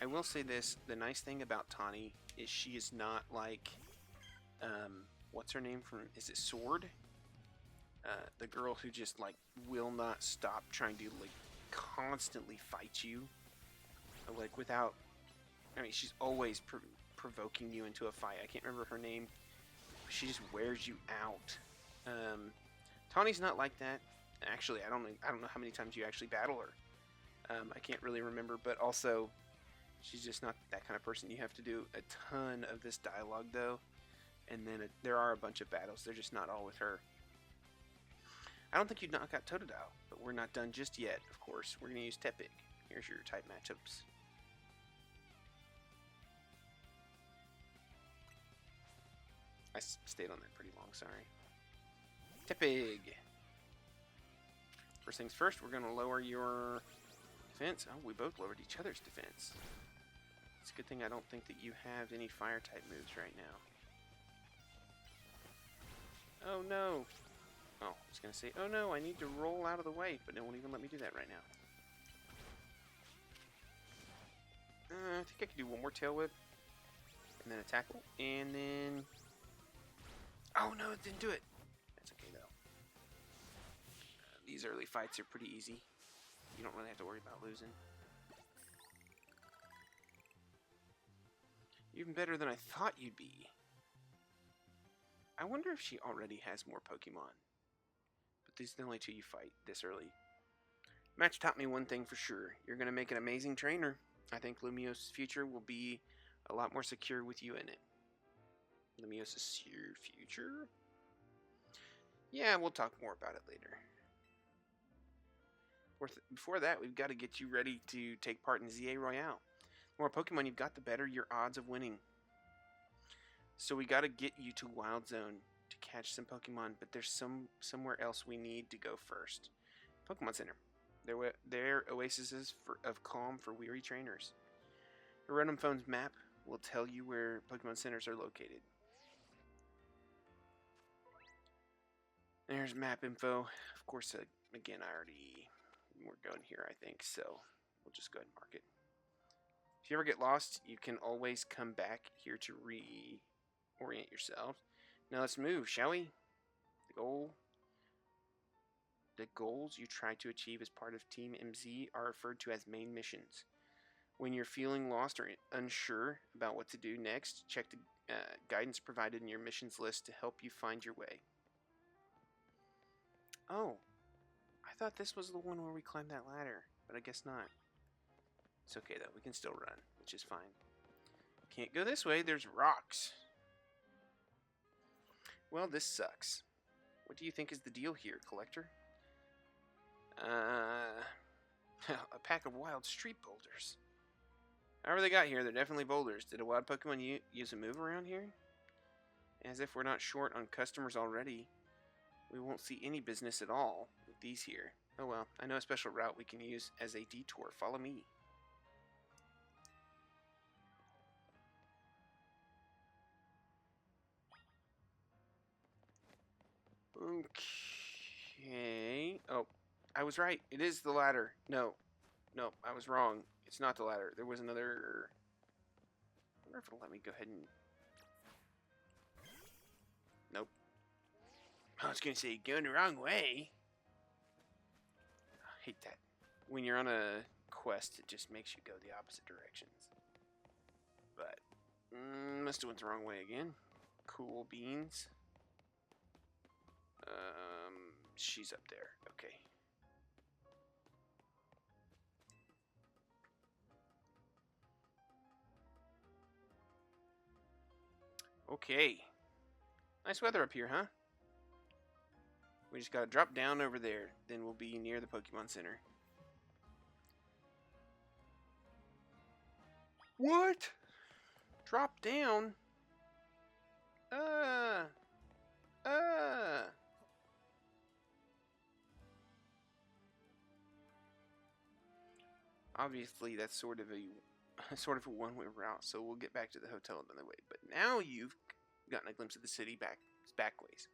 I will say this: the nice thing about Tawny is she is not like, what's her name from? Is it Sword? The girl who just like will not stop trying to like constantly fight you, like without. I mean, she's always provoking you into a fight. I can't remember her name. But she just wears you out. Tawny's not like that. Actually, I don't know how many times you actually battle her. I can't really remember, but also, she's just not that kind of person. You have to do a ton of this dialogue though, and then there are a bunch of battles. They're just not all with her. I don't think you'd knock out Totodile, but we're not done just yet, of course. We're going to use Tepig. Here's your type matchups. I stayed on that pretty long, sorry. Tepig. First things first, we're going to lower your defense. Oh, we both lowered each other's defense. It's a good thing I don't think that you have any fire-type moves right now. Oh, no. Oh, I was going to say, oh no, I need to roll out of the way, but it won't even let me do that right now. I think I can do one more tail whip, and then a tackle, and then... Oh no, it didn't do it. That's okay though. These early fights are pretty easy. You don't really have to worry about losing. Even better than I thought you'd be. I wonder if she already has more Pokemon. These are the only two you fight this early. Match taught me one thing for sure. You're going to make an amazing trainer. I think Lumiose' future will be a lot more secure with you in it. Lumiose' future? Yeah, we'll talk more about it later. Before that, we've got to get you ready to take part in ZA Royale. The more Pokemon you've got, the better your odds of winning. So we got to get you to Wild Zone to catch some Pokemon, but there's somewhere else we need to go first. Pokemon Center. They're oases of calm for weary trainers. Rotom Phone's map will tell you where Pokemon Centers are located. There's map info. Of course, again, we're going here, I think, so we'll just go ahead and mark it. If you ever get lost, you can always come back here to reorient yourself. Now let's move, shall we? The goals you try to achieve as part of Team MZ are referred to as main missions. When you're feeling lost or unsure about what to do next, check the guidance provided in your missions list to help you find your way. Oh, I thought this was the one where we climbed that ladder, but I guess not. It's okay though, we can still run, which is fine. Can't go this way, there's rocks. Well, this sucks. What do you think is the deal here, Collector? A pack of wild street boulders. However they got here, they're definitely boulders. Did a wild Pokemon use a move around here? As if we're not short on customers already. We won't see any business at all with these here. Oh well, I know a special route we can use as a detour. Follow me. Okay. Oh, I was right. It is the ladder. No, I was wrong. It's not the ladder. There was another... I wonder if it'll let me go ahead and... Nope. I was going to say, going the wrong way. I hate that. When you're on a quest, it just makes you go the opposite directions. But, must have went the wrong way again. Cool beans. She's up there. Okay. Okay. Nice weather up here, huh? We just gotta drop down over there. Then we'll be near the Pokemon Center. What? Drop down? Obviously, that's sort of a one-way route, so we'll get back to the hotel another way. But now you've gotten a glimpse of the city back ways.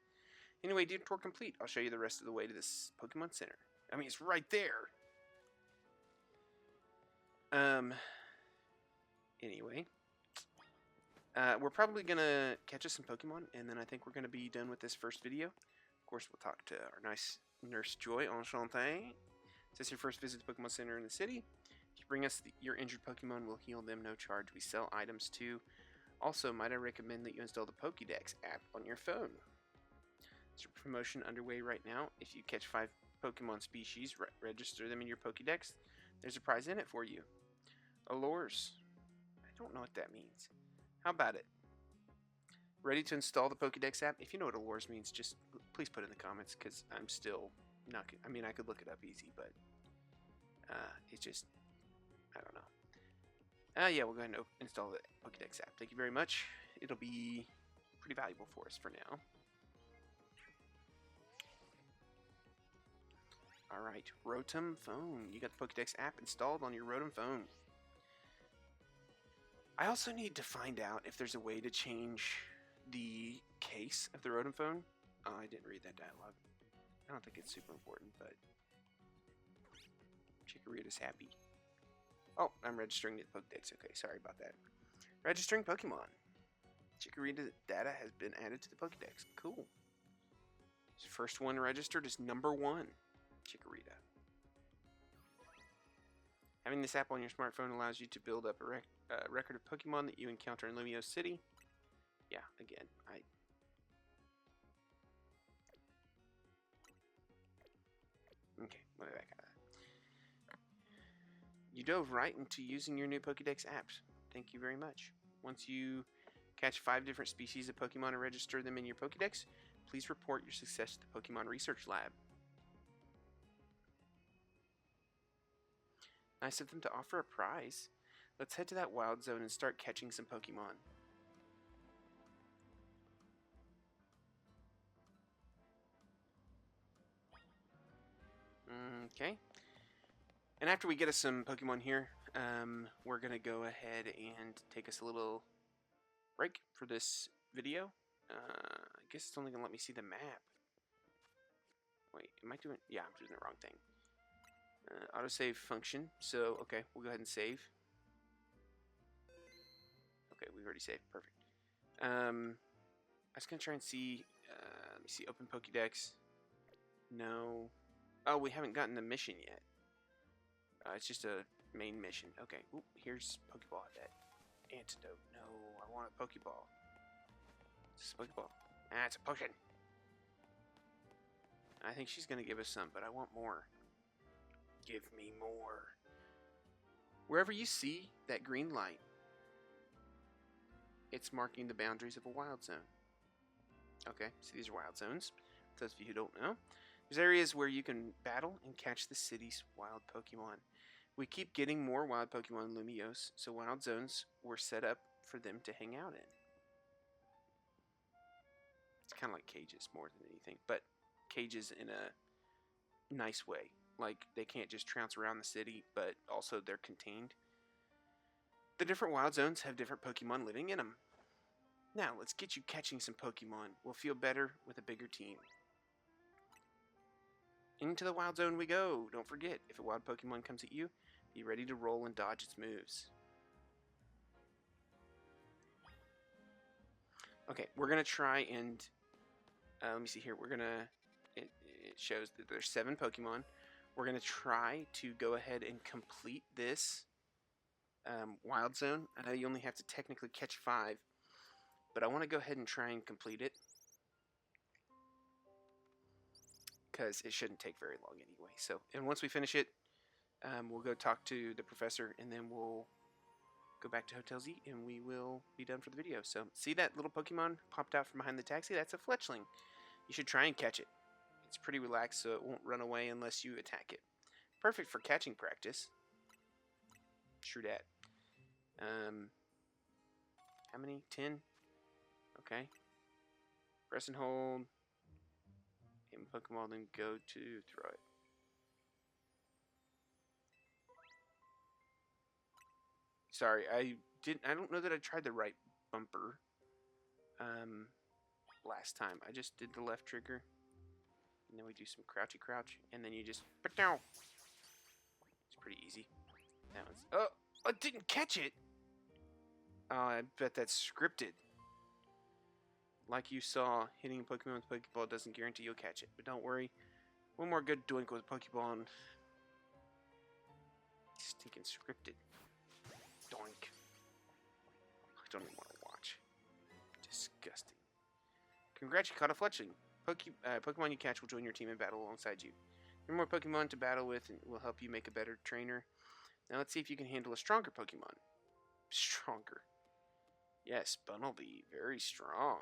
Anyway, detour complete. I'll show you the rest of the way to this Pokemon Center. I mean, it's right there. Anyway, we're probably gonna catch us some Pokemon, and then I think we're gonna be done with this first video. Of course, we'll talk to our nice Nurse Joy. Enchanté. Is this your first visit to the Pokemon Center in the city? If you bring us your injured Pokemon, we'll heal them no charge. We sell items too. Also, might I recommend that you install the Pokédex app on your phone. There's a promotion underway right now. If you catch 5 Pokemon species, register them in your Pokédex. There's a prize in it for you. Allures. I don't know what that means. How about it? Ready to install the Pokédex app? If you know what Allures means, just please put it in the comments, because I'm still not... I mean, I could look it up easy, but it's just... I don't know. Yeah, we'll go ahead and install the Pokédex app. Thank you very much. It'll be pretty valuable for us for now. Alright, Rotom phone. You got the Pokédex app installed on your Rotom phone. I also need to find out if there's a way to change the case of the Rotom phone. Oh, I didn't read that dialogue. I don't think it's super important, but... Chikorita's happy. Oh, I'm registering the Pokédex. Okay, sorry about that. Registering Pokemon. Chikorita data has been added to the Pokédex. Cool. First one registered is number 1. Chikorita. Having this app on your smartphone allows you to build up a record of Pokemon that you encounter in Lumiose City. Yeah, again, Okay, what did I got? You dove right into using your new Pokédex apps. Thank you very much. Once you catch 5 different species of Pokemon and register them in your Pokédex, please report your success to the Pokemon Research Lab. Nice of them to offer a prize. Let's head to that wild zone and start catching some Pokemon. Okay. And after we get us some Pokemon here, we're going to go ahead and take us a little break for this video. I guess it's only going to let me see the map. Wait, am I doing... Yeah, I'm doing the wrong thing. Autosave function. So, okay, we'll go ahead and save. Okay, we've already saved. Perfect. I was going to try and see... let me see. Open Pokédex. No. Oh, we haven't gotten the mission yet. It's just a main mission. Okay. Ooh, here's Pokeball. That antidote. No, I want a Pokeball. Is this a Pokeball? Ah, it's a potion. I think she's going to give us some, but I want more. Give me more. Wherever you see that green light, it's marking the boundaries of a wild zone. Okay, so these are wild zones. For those of you who don't know, there's areas where you can battle and catch the city's wild Pokemon. We keep getting more wild Pokemon in Lumiose, so wild zones were set up for them to hang out in. It's kind of like cages more than anything, but cages in a nice way. Like, they can't just trounce around the city, but also they're contained. The different wild zones have different Pokemon living in them. Now, let's get you catching some Pokemon. We'll feel better with a bigger team. Into the wild zone we go. Don't forget, if a wild Pokemon comes at you, be ready to roll and dodge its moves. Okay, we're going to try and... let me see here. We're going to... It shows that there's 7 Pokemon. We're going to try to go ahead and complete this wild zone. I know you only have to technically catch 5, but I want to go ahead and try and complete it, because it shouldn't take very long anyway. So, and once we finish it, we'll go talk to the professor, and then we'll go back to Hotel Z, and we will be done for the video. So, see that little Pokemon popped out from behind the taxi? That's a Fletchling. You should try and catch it. It's pretty relaxed, so it won't run away unless you attack it. Perfect for catching practice. True dat. How many? 10? Okay. Press and hold. Hit Pokemon, then go to throw it. Sorry, I don't know that I tried the right bumper last time. I just did the left trigger. And then we do some crouchy crouch, and then you just... It's pretty easy. That one's... Oh! I didn't catch it! Oh, I bet that's scripted. Like you saw, hitting a Pokemon with a Pokeball doesn't guarantee you'll catch it. But don't worry, one more good doink with a Pokeball and... Stinking scripted. Doink. I don't even want to watch. Disgusting. Congrats, you caught a Fletchling. Pokemon you catch will join your team in battle alongside you. There are more Pokemon to battle with and will help you make a better trainer. Now let's see if you can handle a stronger Pokemon. Stronger. Yes, Bunnelby. Very strong.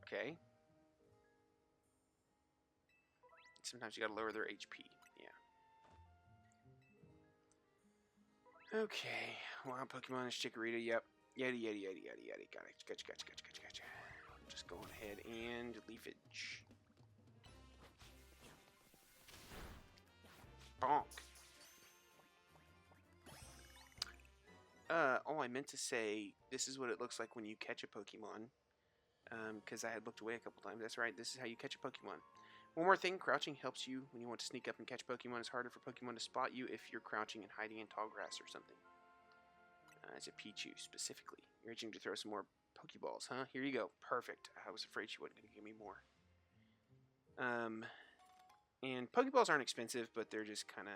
Okay. Sometimes you gotta lower their HP. Yeah. Okay. Wild Pokemon is Chikorita. Yep. Yeti. Got it. Gotcha. Just go ahead and Leafage. Bonk. Oh, I meant to say, this is what it looks like when you catch a Pokemon. Because I had looked away a couple times. That's right, this is how you catch a Pokemon. One more thing, crouching helps you when you want to sneak up and catch Pokemon. It's harder for Pokemon to spot you if you're crouching and hiding in tall grass or something. It's a Pichu, specifically. You're itching to throw some more Pokeballs, huh? Here you go. Perfect. I was afraid she wasn't going to give me more. And Pokeballs aren't expensive, but they're just kind of...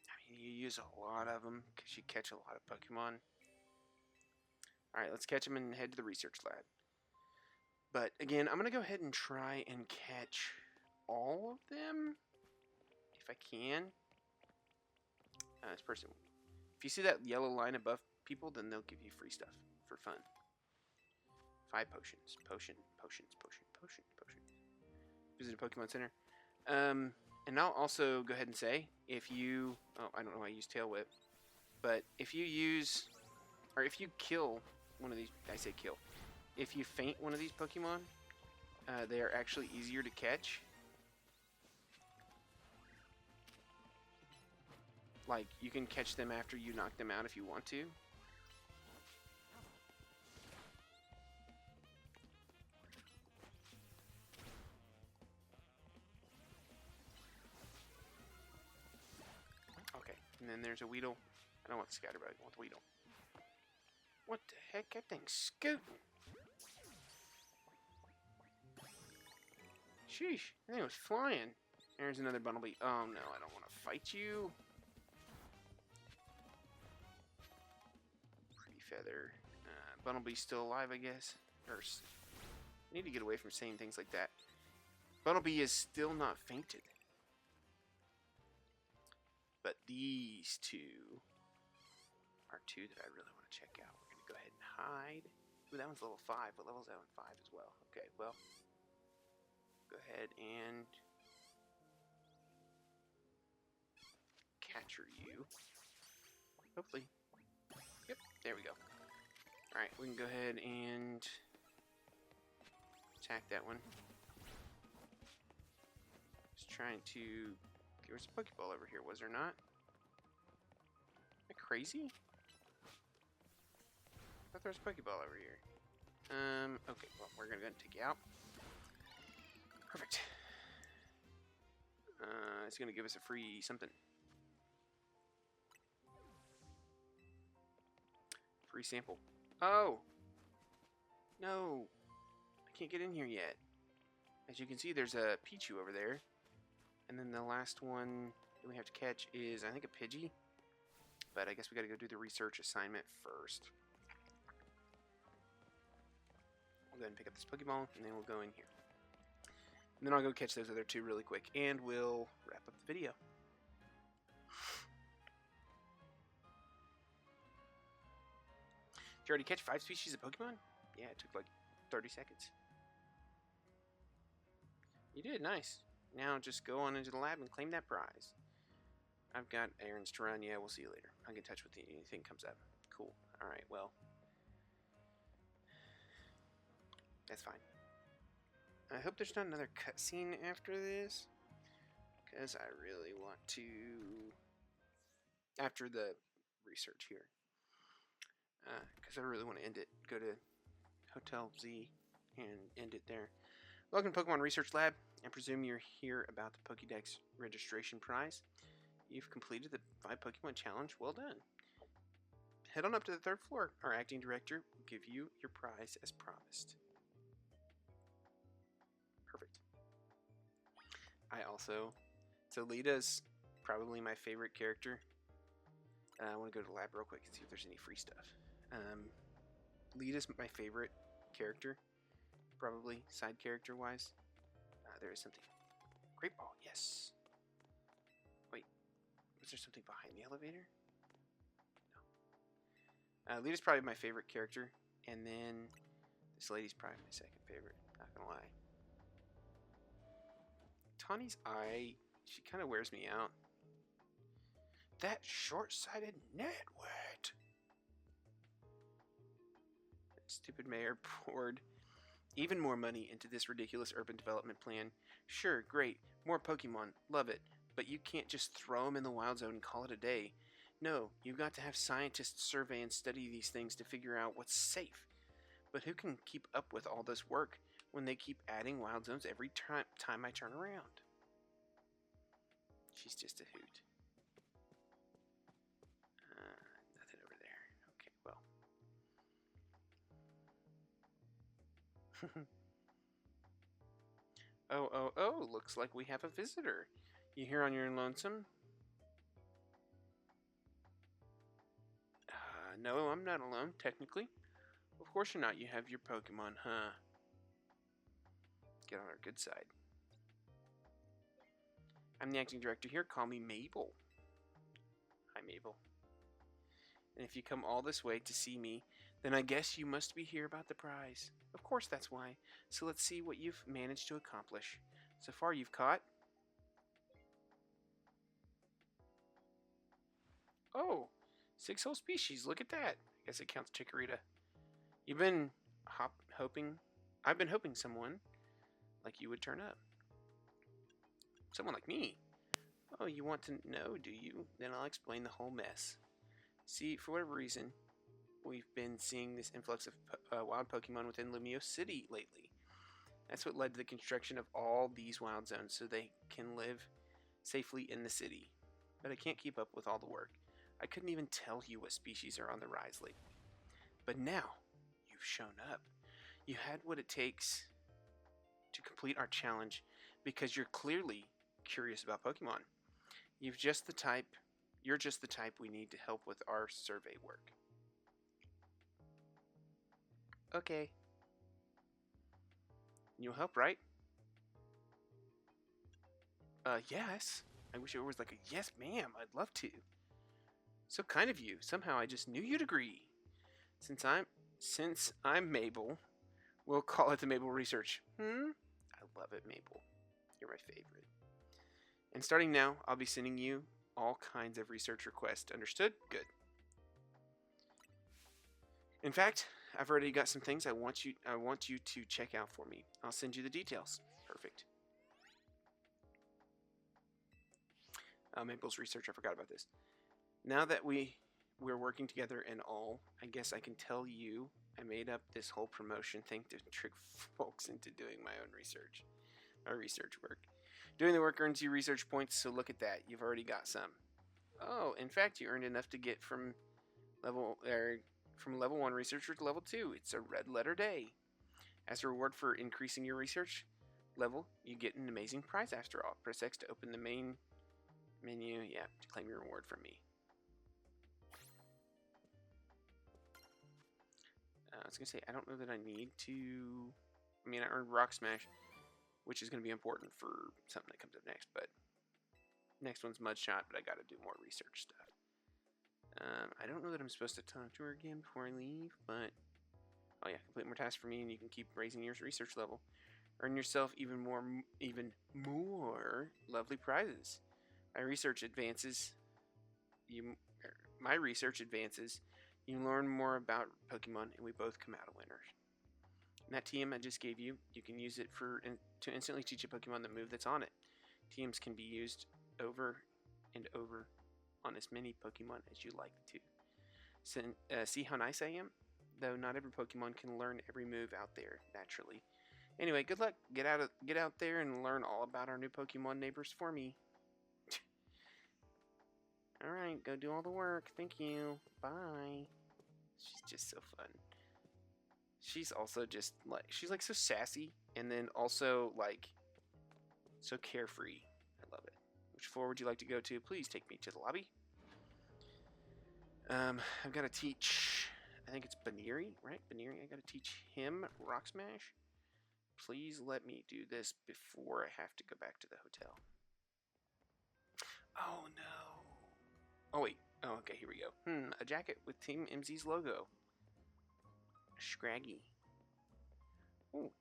I mean, you use a lot of them because you catch a lot of Pokemon. Alright, let's catch them and head to the research lab. But, again, I'm going to go ahead and try and catch all of them, if I can. This person... If you see that yellow line above people, then they'll give you free stuff for fun. 5 potions. Potions. Visit a Pokemon Center. And I'll also go ahead and say, if you... Oh, I don't know why I use Tail Whip. But if you use... Or if you kill one of these... I say kill. If you faint one of these Pokemon, they are actually easier to catch. Like, you can catch them after you knock them out if you want to. Okay, and then there's a Weedle. I don't want the Scatterbug, I want the Weedle. What the heck? That thing's scooting. Sheesh, that thing was flying. There's another Bunnelby. Oh no, I don't want to fight you. Pretty Feather. Bunnelby's still alive, I guess. Or, I need to get away from saying things like that. Bunnelby is still not fainted. But these two are two that I really want to check out. We're going to go ahead and hide. Ooh, that one's level 5. What level is that one? 5 as well. Okay, well. Go ahead and capture you. Hopefully. Yep, there we go. Alright, we can go ahead and attack that one. Just trying to... There was a Pokeball over here, was there not? Am I crazy? I thought there was a Pokeball over here. Okay, well, we're gonna go and take you out. Perfect. It's gonna give us a free something. Free sample. Oh! No! I can't get in here yet. As you can see, there's a Pichu over there. And then the last one that we have to catch is, I think, a Pidgey. But I guess we gotta go do the research assignment first. We'll go ahead and pick up this Pokeball, and then we'll go in here. And then I'll go catch those other two really quick, and we'll wrap up the video. Did you already catch 5 species of Pokemon? Yeah, it took like 30 seconds. You did, nice. Now just go on into the lab and claim that prize. I've got errands to run. Yeah, we'll see you later. I'll get in touch with you if anything comes up. Cool. Alright, well. That's fine. I hope there's not another cutscene after this. Because I really want to... After the research here. Because I really want to end it. Go to Hotel Z and end it there. Welcome to Pokemon Research Lab. I presume you're here about the Pokédex registration prize. You've completed the 5 Pokemon challenge. Well done. Head on up to the 3rd floor. Our acting director will give you your prize as promised. Perfect. So Lita's probably my favorite character. I want to go to the lab real quick and see if there's any free stuff. Lita's my favorite character, probably side character wise. There is something. Great ball, yes. Wait, was there something behind the elevator? No. Lita's probably my favorite character, and then this lady's probably my second favorite. Not gonna lie. Tawny's eye, she kind of wears me out. That short-sighted Netwit. Stupid mayor poured even more money into this ridiculous urban development plan. Sure, great, more Pokemon, love it, but you can't just throw them in the wild zone and call it a day. No, you've got to have scientists survey and study these things to figure out what's safe. But who can keep up with all this work when they keep adding wild zones every time I turn around? She's just a hoot. Nothing over there. Okay, well. Oh, looks like we have a visitor. You here on your lonesome? No, I'm not alone, technically. Of course you're not. You have your Pokemon, huh? Get on our good side. I'm the acting director here. Call me Mabel. Hi, Mabel. And if you come all this way to see me, then I guess you must be here about the prize. Of course that's why. So let's see what you've managed to accomplish. So far you've caught... Oh, 6 whole species. Look at that. I guess it counts Chikorita. You've been hoping... I've been hoping someone like you would turn up. Someone like me. Oh, you want to know, do you? Then I'll explain the whole mess. See, for whatever reason, we've been seeing this influx of wild Pokemon within Lumiose City lately. That's what led to the construction of all these wild zones so they can live safely in the city. But I can't keep up with all the work. I couldn't even tell you what species are on the rise lately. But now, you've shown up. You had what it takes to complete our challenge because you're clearly curious about Pokemon. You're just the type we need to help with our survey work. Okay. You'll help, right? Yes. I wish it was like a yes, ma'am. I'd love to. So kind of you. Somehow I just knew you'd agree. Since I'm Mabel, we'll call it the Mabel Research. I love it, Mabel. You're my favorite. And starting now, I'll be sending you all kinds of research requests. Understood? Good. In fact, I've already got some things I want you to check out for me. I'll send you the details. Perfect. Maple's research, I forgot about this. Now that we're working together and all, I guess I can tell you I made up this whole promotion thing to trick folks into doing my own research. My research work. Doing the work earns you research points, so look at that. You've already got some. Oh, in fact, you earned enough to get from level 1 researcher to level 2. It's a red letter day. As a reward for increasing your research level, you get an amazing prize after all. Press X to open the main menu. Yeah, to claim your reward from me. I was going to say, I don't know that I need to... I mean, I earned Rock Smash, which is going to be important for something that comes up next, but next one's Mud Shot, but I got to do more research stuff. I don't know that I'm supposed to talk to her again before I leave, but... Oh yeah, complete more tasks for me, and you can keep raising your research level. Earn yourself even more lovely prizes. My research advances. You learn more about Pokemon, and we both come out winners. And that TM I just gave you, you can use it to instantly teach a Pokemon the move that's on it. TMs can be used over and over on as many Pokemon as you like to. See how nice I am? Though not every Pokemon can learn every move out there naturally. Anyway, good luck. Get out there and learn all about our new Pokemon neighbors for me. Alright, go do all the work. Thank you. Bye. She's just so fun. She's also just like, she's like so sassy, and then also like so carefree. I love it. Which floor would you like to go to? Please take me to the lobby. I've got to teach, I think it's Baneri, right? Baneri, I got to teach him Rock Smash. Please let me do this before I have to go back to the hotel. Oh no. Oh wait. Oh, okay, here we go. A jacket with Team MZ's logo. Scraggy. Oh,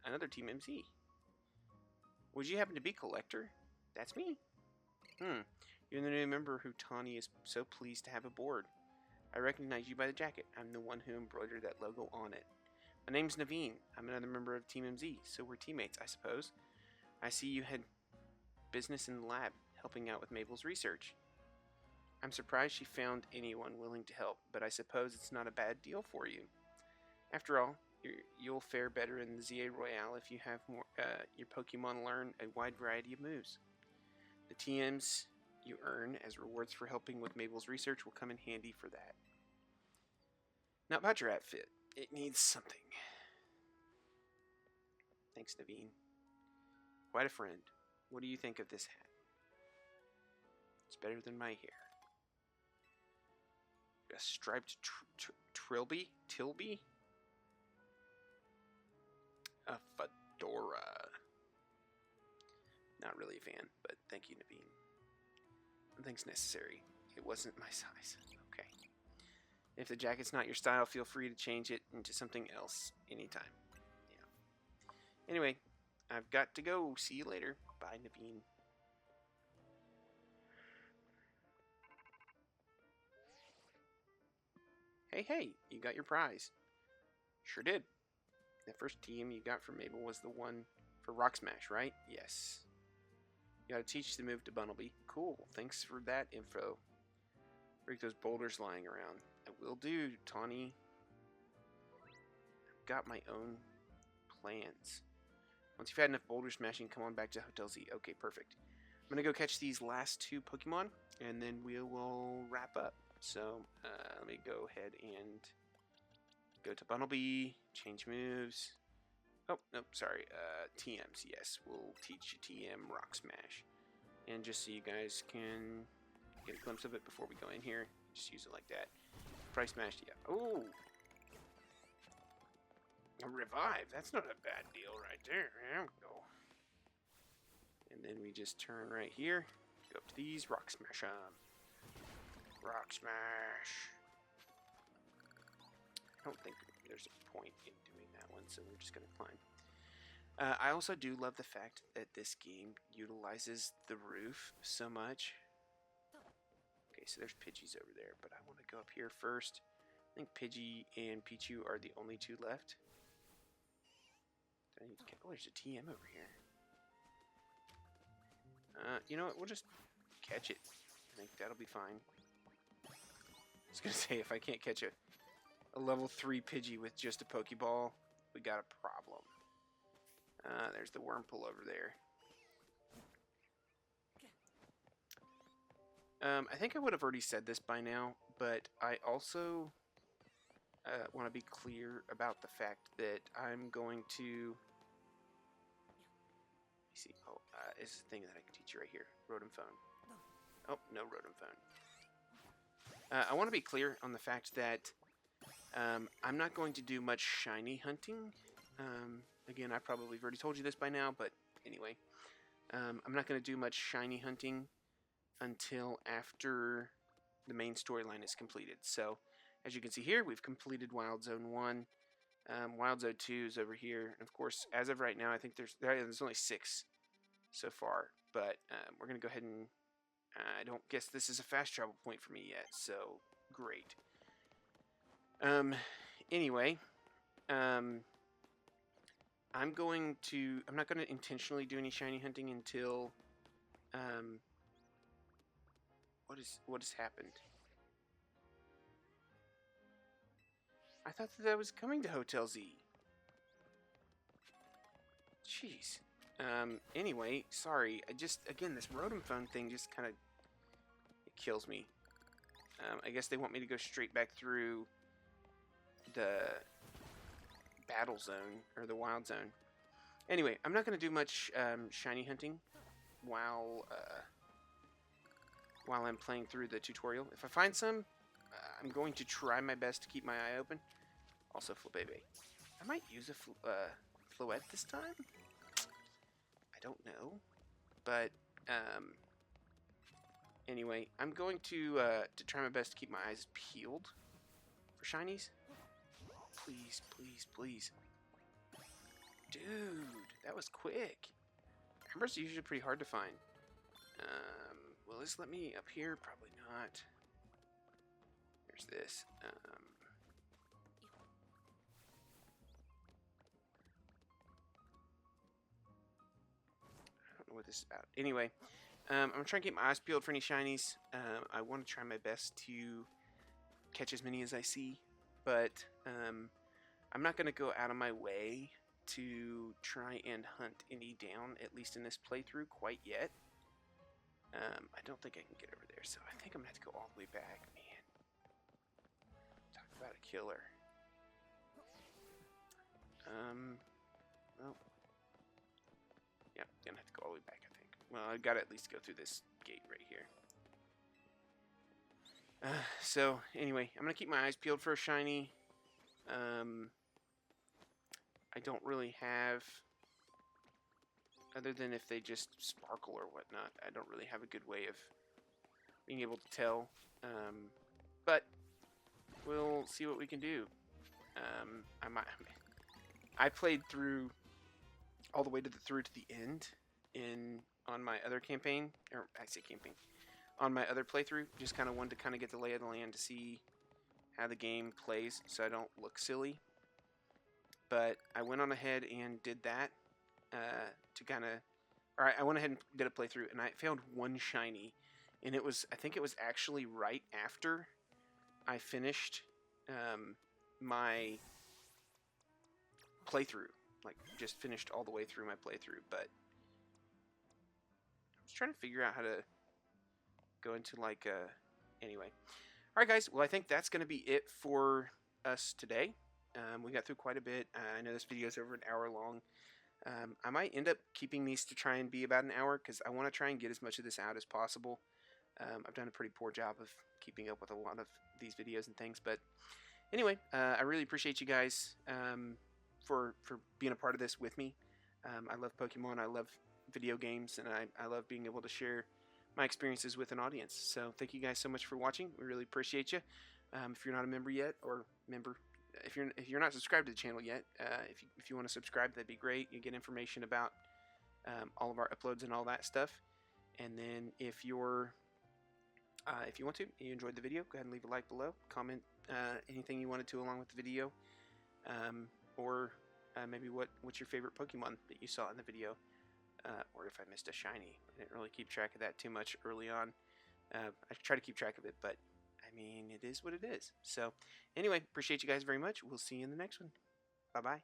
another Team MZ. Would you happen to be Collector? That's me. You're the new member who Tawny is so pleased to have aboard. I recognize you by the jacket. I'm the one who embroidered that logo on it. My name's Naveen. I'm another member of Team MZ, so we're teammates, I suppose. I see you had business in the lab, helping out with Mabel's research. I'm surprised she found anyone willing to help, but I suppose it's not a bad deal for you. After all, you'll fare better in the ZA Royale if you have more, your Pokemon learn a wide variety of moves. The TMs you earn as rewards for helping with Mabel's research will come in handy for that. Now about your outfit. It needs something. Thanks, Naveen. Quite a friend. What do you think of this hat? It's better than my hair. A striped Tilby? A fedora. Not really a fan, but thank you, Naveen. Nothing's necessary. It wasn't my size. Okay. If the jacket's not your style, feel free to change it into something else anytime. Yeah. Anyway, I've got to go. See you later. Bye, Naveen. Hey, you got your prize. Sure did. The first TM you got from Mabel was the one for Rock Smash, right? Yes. You gotta teach the move to Bunnelby. Cool, thanks for that info. Break those boulders lying around. I will do, Tawny. I've got my own plans. Once you've had enough boulder smashing, come on back to Hotel Z. Okay, perfect. I'm gonna go catch these last two Pokemon, and then we will wrap up. So, let me go ahead and go to Bunnelby, change moves. Oh, nope, sorry. TMs, yes. We'll teach you TM Rock Smash. And just so you guys can get a glimpse of it before we go in here, just use it like that. Price Smash, yeah. Oh! A revive. That's not a bad deal right there. There we go. And then we just turn right here. Go up to these. Rock Smash them. Rock Smash. I don't think there's a point in doing that one, so we're just going to climb. I also do love the fact that this game utilizes the roof so much. Okay, so there's Pidgeys over there, but I want to go up here first. I think Pidgey and Pichu are the only two left. Oh, there's a TM over here. You know what? We'll just catch it. I think that'll be fine. I was going to say, if I can't catch a level 3 Pidgey with just a Pokeball, we got a problem. There's the Wurmple over there. I think I would have already said this by now, but I also want to be clear about the fact that I'm going to... Let me see. Oh, it's a thing that I can teach you right here. Rotom Phone. Oh, no Rotom Phone. I want to be clear on the fact that I'm not going to do much shiny hunting. Again, I probably have already told you this by now, but anyway. I'm not going to do much shiny hunting until after the main storyline is completed. So, as you can see here, we've completed Wild Zone 1. Wild Zone 2 is over here. And of course, as of right now, I think there's only 6 so far. But we're going to go ahead and... I don't guess this is a fast travel point for me yet, so great. Anyway, I'm not going to intentionally do any shiny hunting until, what has happened? I thought that I was coming to Hotel Z. Jeez. Anyway, sorry. Again, this Rotom Phone thing just kind of, it kills me. I guess they want me to go straight back through the battle zone, or the wild zone. Anyway, I'm not going to do much shiny hunting while I'm playing through the tutorial. If I find some, I'm going to try my best to keep my eye open. Also, Flabébé. I might use a Floette this time? I don't know. But, anyway, I'm going to try my best to keep my eyes peeled for shinies. Please, please, please. Dude, that was quick. Embers are usually pretty hard to find. Will this let me up here? Probably not. There's this. I don't know what this is about. Anyway, I'm trying to keep my eyes peeled for any shinies. I want to try my best to catch as many as I see, but I'm not going to go out of my way to try and hunt any down, at least in this playthrough, quite yet. I don't think I can get over there, so I think I'm going to have to go all the way back. Man, talk about a killer. Well, yeah, gonna have to go all the way back, I think. Well, I've got to at least go through this gate right here. So, anyway, I'm going to keep my eyes peeled for a shiny. I don't really have, other than if they just sparkle or whatnot, I don't really have a good way of being able to tell. But we'll see what we can do. I played through all the way to the end on my other campaign, or I say campaign, on my other playthrough. Just kind of wanted to kind of get the lay of the land to see how the game plays, so I don't look silly. But I went on ahead and did that to kind of... Alright, I went ahead and did a playthrough, and I found one shiny. And it was... I think it was actually right after I finished my playthrough. Like, just finished all the way through my playthrough. But I was trying to figure out how to go into, like, anyway. Alright, guys. Well, I think that's going to be it for us today. We got through quite a bit. I know this video is over an hour long. I might end up keeping these to try and be about an hour because I want to try and get as much of this out as possible. I've done a pretty poor job of keeping up with a lot of these videos and things. But anyway, I really appreciate you guys for being a part of this with me. I love Pokemon. I love video games. And I love being able to share my experiences with an audience. So thank you guys so much for watching. We really appreciate you. If you're not a member yet, or if you're not subscribed to the channel yet, if you want to subscribe, that'd be great. You get information about all of our uploads and all that stuff. And then if you want to, you enjoyed the video, go ahead and leave a like below. Comment anything you wanted to along with the video, or maybe what's your favorite Pokemon that you saw in the video, or if I missed a shiny. I didn't really keep track of that too much early on. I try to keep track of it, but I mean, it is what it is. So, anyway, appreciate you guys very much. We'll see you in the next one. Bye-bye.